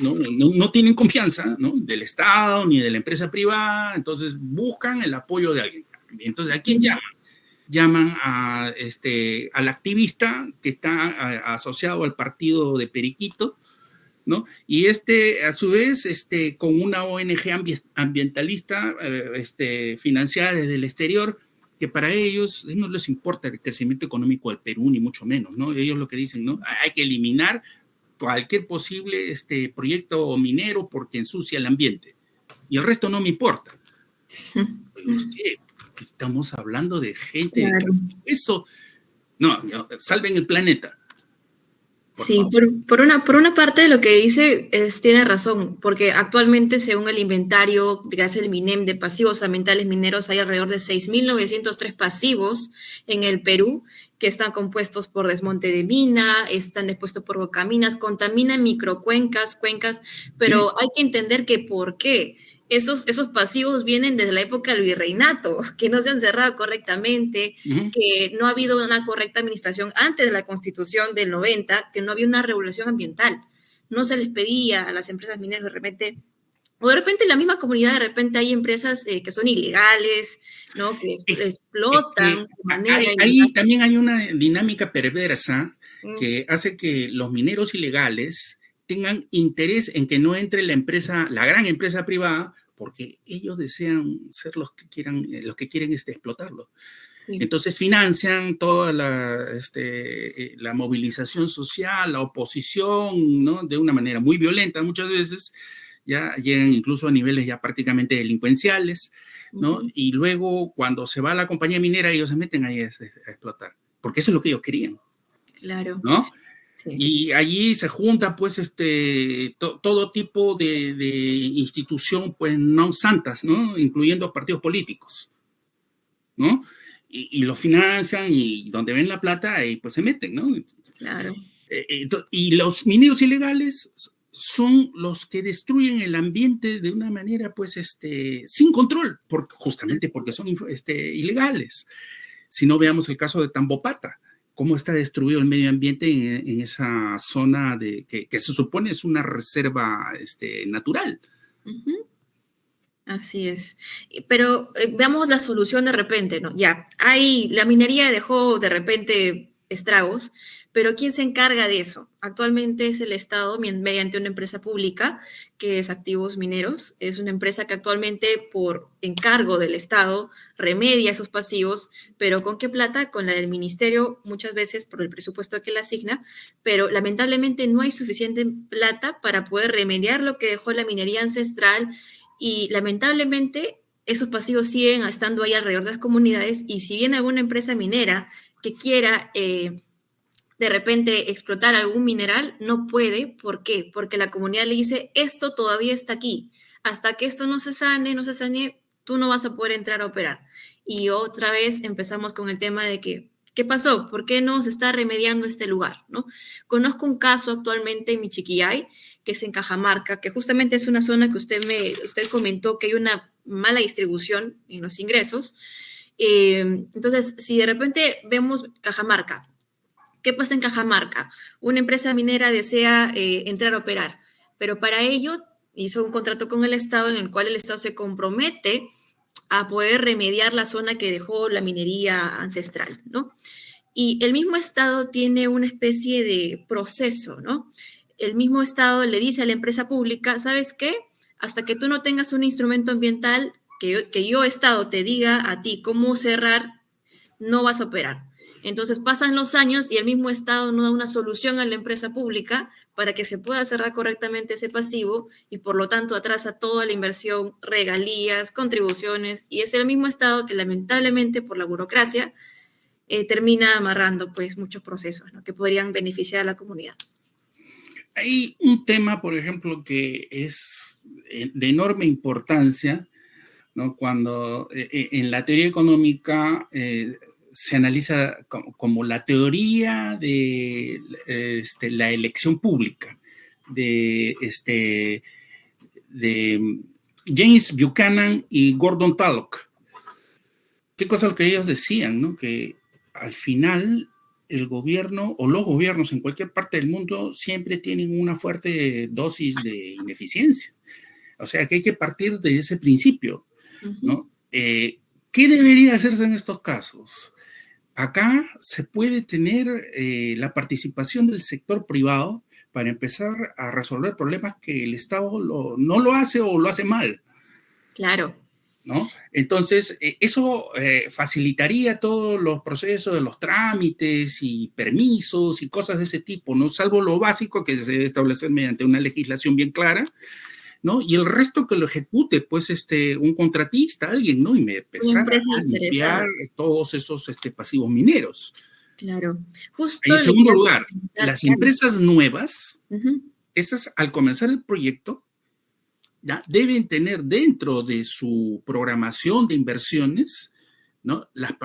no tienen confianza, ¿no? Del Estado ni de la empresa privada, entonces buscan el apoyo de alguien. Entonces, ¿a quién llaman? Llaman al activista que está asociado al partido de Periquito, ¿no? Y a su vez, con una ONG ambientalista financiada desde el exterior, que para ellos no les importa el crecimiento económico del Perú, ni mucho menos, ¿no? Ellos lo que dicen, ¿no? Hay que eliminar cualquier posible proyecto minero porque ensucia el ambiente. y el resto no me importa. Usted, estamos hablando de gente de Claro. carne y hueso. No, salven el planeta. Sí, por una parte lo que dice tiene razón, porque actualmente, según el inventario que hace el MINEM de pasivos ambientales mineros, hay alrededor de 6.903 pasivos en el Perú, que están compuestos por desmonte de mina, están expuestos por bocaminas, contaminan microcuencas, cuencas, pero hay que entender que por qué. Esos pasivos vienen desde la época del virreinato, que no se han cerrado correctamente, que no ha habido una correcta administración antes de la Constitución del 90, que no había una regulación ambiental. No se les pedía a las empresas mineras de repente, o de repente en la misma comunidad de repente hay empresas que son ilegales, ¿no? Que explotan de manera ilegal. Ahí también hay una dinámica perversa que hace que los mineros ilegales tengan interés en que no entre la empresa, la gran empresa privada, porque ellos desean ser los que quieren explotarlo. Sí. Entonces financian toda la movilización social, la oposición, ¿no? De una manera muy violenta muchas veces, ya llegan incluso a niveles ya prácticamente delincuenciales, ¿no? Y luego cuando se va a la compañía minera ellos se meten ahí a explotar, porque eso es lo que ellos querían. Claro. ¿No? Sí. Y allí se junta pues todo tipo de institución pues no santas, ¿no? Incluyendo partidos políticos, ¿no? Y lo financian y donde ven la plata ahí pues se meten, ¿no? Claro. Y los mineros ilegales son los que destruyen el ambiente de una manera pues sin control, justamente porque son ilegales. Si no, veamos el caso de Tambopata, cómo está destruido el medio ambiente en esa zona que se supone es una reserva natural. Así es. Pero veamos la solución de repente, ¿no? Ya, la minería dejó de repente estragos, pero ¿quién se encarga de eso? Actualmente es el Estado mediante una empresa pública que es Activos Mineros. Es una empresa que actualmente por encargo del Estado remedia esos pasivos, pero ¿con qué plata? Con la del ministerio, muchas veces por el presupuesto que le asigna, pero lamentablemente no hay suficiente plata para poder remediar lo que dejó la minería ancestral y lamentablemente esos pasivos siguen estando ahí alrededor de las comunidades y si viene alguna empresa minera que quiera de repente explotar algún mineral, no puede. ¿Por qué? Porque la comunidad le dice, esto todavía está aquí. Hasta que esto no se sane, tú no vas a poder entrar a operar. Y otra vez empezamos con el tema de que, ¿qué pasó? ¿Por qué no se está remediando este lugar? ¿No? Conozco un caso actualmente en Michiquillay, que es en Cajamarca, que justamente es una zona que usted comentó que hay una mala distribución en los ingresos. Entonces, si de repente vemos Cajamarca, ¿qué pasa en Cajamarca? Una empresa minera desea entrar a operar, pero para ello hizo un contrato con el Estado en el cual el Estado se compromete a poder remediar la zona que dejó la minería ancestral, ¿no? Y el mismo Estado tiene una especie de proceso, ¿no? El mismo Estado le dice a la empresa pública, ¿sabes qué? Hasta que tú no tengas un instrumento ambiental que yo Estado te diga a ti cómo cerrar, no vas a operar. Entonces pasan los años y el mismo Estado no da una solución a la empresa pública para que se pueda cerrar correctamente ese pasivo y por lo tanto atrasa toda la inversión, regalías, contribuciones y es el mismo Estado que lamentablemente por la burocracia termina amarrando pues muchos procesos, ¿no? Que podrían beneficiar a la comunidad. Hay un tema, por ejemplo, que es de enorme importancia, ¿no? Cuando en la teoría económica se analiza como la teoría de la elección pública de James Buchanan y Gordon Tullock. ¿Qué cosa es lo que ellos decían, ¿no? Que al final el gobierno o los gobiernos en cualquier parte del mundo siempre tienen una fuerte dosis de ineficiencia. O sea que hay que partir de ese principio, ¿no? ¿Qué debería hacerse en estos casos? Acá se puede tener la participación del sector privado para empezar a resolver problemas que el Estado no lo hace o lo hace mal. Claro. ¿No? Entonces, eso facilitaría todos los procesos de los trámites y permisos y cosas de ese tipo, ¿no? Salvo lo básico que se debe establecer mediante una legislación bien clara, ¿no? Y el resto que lo ejecute, pues, un contratista, alguien, ¿no? Y me Una empezar empresa a limpiar interesada. todos esos pasivos mineros. Claro. Y Justo en le segundo quiero lugar, preguntar, las claro. empresas nuevas, Ujú. esas al comenzar el proyecto, ya deben tener dentro de su programación de inversiones, ¿no? La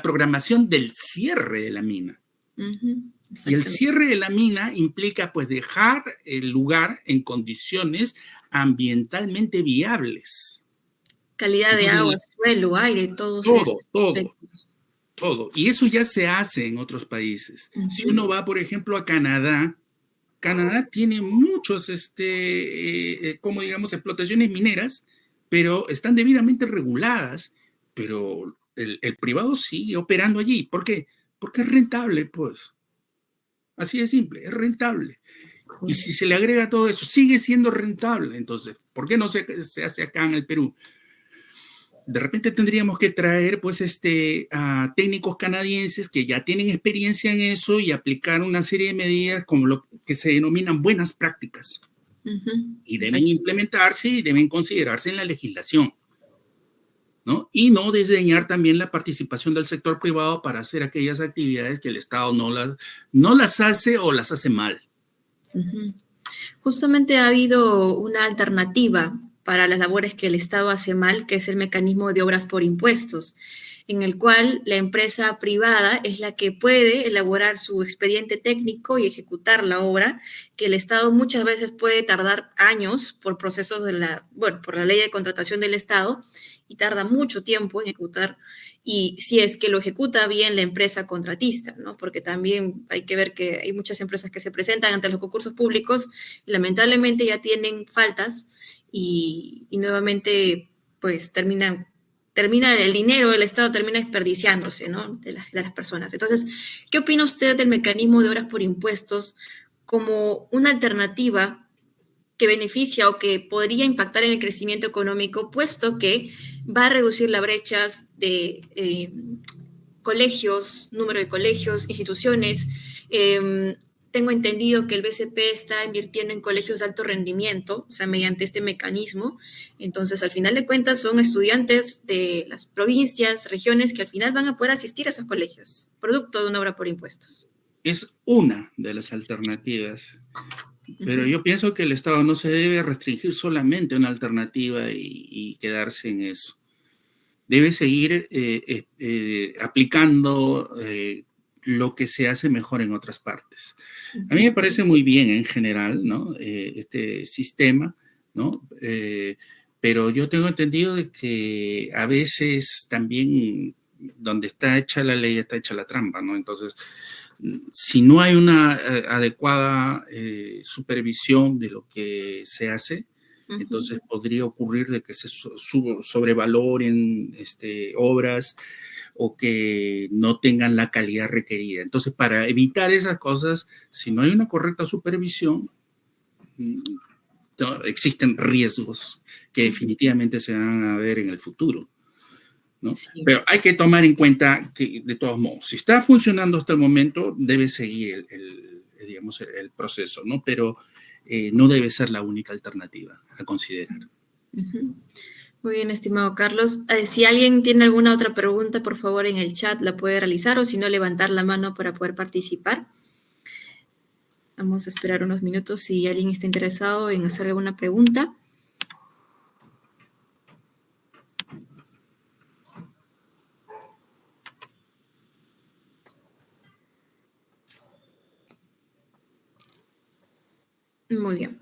programación del cierre de la mina. Ujú, Y el exactamente. cierre de la mina implica pues dejar el lugar en condiciones ambientalmente viables. Calidad de agua, Entonces, suelo, aire, todos todo, esos todo, aspectos. todo. Y eso ya se hace en otros países. Si Ujú, uno va, por ejemplo, a Canadá, Canadá tiene muchos, como digamos, explotaciones mineras, pero están debidamente reguladas, pero el privado sigue operando allí. ¿Por qué? Porque es rentable, pues. Así de simple, es rentable. Y sí. si se le agrega todo eso, sigue siendo rentable. Entonces, ¿por qué no se hace acá en el Perú? De repente tendríamos que traer, pues, a técnicos canadienses que ya tienen experiencia en eso y aplicar una serie de medidas como lo que se denominan buenas prácticas Ujú, y deben exacto. implementarse y deben considerarse en la legislación, ¿no? Y no desdeñar también la participación del sector privado para hacer aquellas actividades que el Estado no las hace o las hace mal. Ujú. Justamente ha habido una alternativa para las labores que el Estado hace mal, que es el mecanismo de obras por impuestos, en el cual la empresa privada es la que puede elaborar su expediente técnico y ejecutar la obra, que el Estado muchas veces puede tardar años por procesos de bueno, por la ley de contratación del Estado y tarda mucho tiempo en ejecutar y si es que lo ejecuta bien la empresa contratista, ¿no? Porque también hay que ver que hay muchas empresas que se presentan ante los concursos públicos y lamentablemente ya tienen faltas y nuevamente pues termina el dinero del Estado termina desperdiciándose, ¿no? De las personas. Entonces, ¿qué opina usted del mecanismo de obras por impuestos como una alternativa que beneficia o que podría impactar en el crecimiento económico, puesto que va a reducir las brechas de colegios, número de colegios, instituciones? Tengo entendido que el BCP está invirtiendo en colegios de alto rendimiento, o sea, mediante este mecanismo. Entonces, al final de cuentas, son estudiantes de las provincias, regiones, que al final van a poder asistir a esos colegios, producto de una obra por impuestos. Es una de las alternativas. Uh Pero -huh. yo pienso que el Estado no se debe restringir solamente a una alternativa y quedarse en eso. Debe seguir aplicando lo que se hace mejor en otras partes. Uh A mí -huh. me parece muy bien en general, ¿no? Este sistema, ¿no? Pero yo tengo entendido de que a veces también donde está hecha la ley está hecha la trampa, ¿no? Entonces, si no hay una adecuada supervisión de lo que se hace, Uh -huh. entonces podría ocurrir de que se sobrevaloren obras o que no tengan la calidad requerida. Entonces, para evitar esas cosas, si no hay una correcta supervisión, existen riesgos que Uh -huh. definitivamente se van a ver en el futuro, ¿no? Sí. Pero hay que tomar en cuenta que, de todos modos, si está funcionando hasta el momento, debe seguir digamos, el proceso, ¿no? Pero no debe ser la única alternativa a considerar. Uh -huh. Muy bien, estimado Carlos. Si alguien tiene alguna otra pregunta, por favor, en el chat la puede realizar o si no, levantar la mano para poder participar. Vamos a esperar unos minutos si alguien está interesado en hacer alguna pregunta. Muy bien.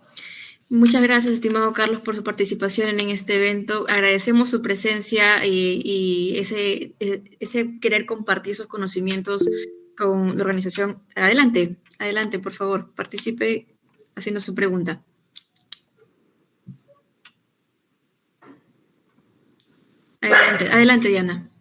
Muchas gracias, estimado Carlos, por su participación en este evento. Agradecemos su presencia y ese querer compartir esos conocimientos con la organización. Adelante, adelante, por favor, participe haciendo su pregunta. Adelante, adelante, Diana.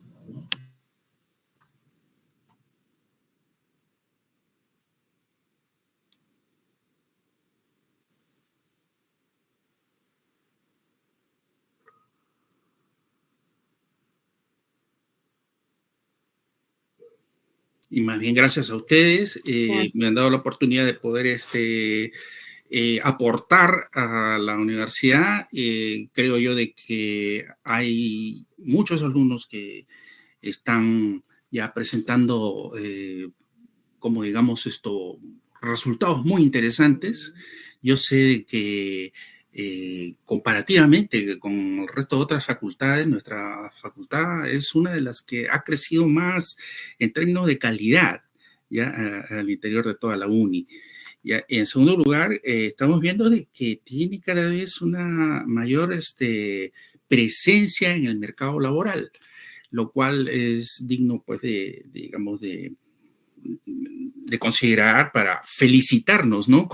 Y más bien gracias a ustedes, Gracias. me han dado la oportunidad de poder aportar a la universidad. Creo yo de que hay muchos alumnos que están ya presentando, como digamos resultados muy interesantes. Yo sé de que comparativamente con el resto de otras facultades, nuestra facultad es una de las que ha crecido más en términos de calidad, ya al interior de toda la uni. Ya, en segundo lugar, estamos viendo de que tiene cada vez una mayor presencia en el mercado laboral, lo cual es digno, pues, digamos, de considerar para felicitarnos, ¿no?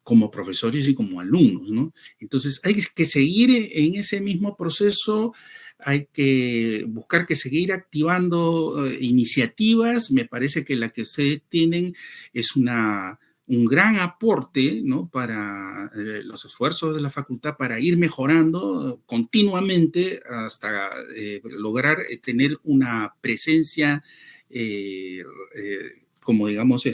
Como profesores y como alumnos, ¿no? Entonces, hay que seguir en ese mismo proceso, hay que buscar que seguir activando iniciativas. Me parece que la que ustedes tienen es un gran aporte, ¿no? Para los esfuerzos de la facultad para ir mejorando continuamente hasta lograr tener una presencia como digamos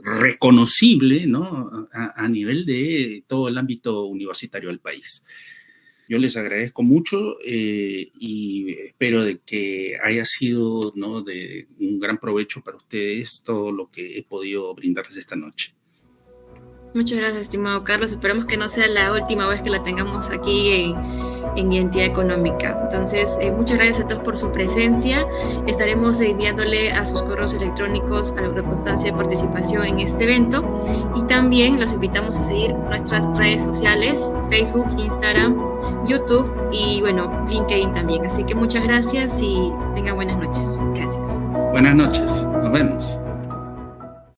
reconocible, ¿no? A nivel de todo el ámbito universitario del país. Yo les agradezco mucho y espero de que haya sido, ¿no?, de un gran provecho para ustedes todo lo que he podido brindarles esta noche. Muchas gracias, estimado Carlos. Esperemos que no sea la última vez que la tengamos aquí en Identidad Económica. Entonces, muchas gracias a todos por su presencia. Estaremos enviándole a sus correos electrónicos a la constancia de participación en este evento. Y también los invitamos a seguir nuestras redes sociales, Facebook, Instagram, YouTube y, bueno, LinkedIn también. Así que muchas gracias y tengan buenas noches. Gracias. Buenas noches. Nos vemos.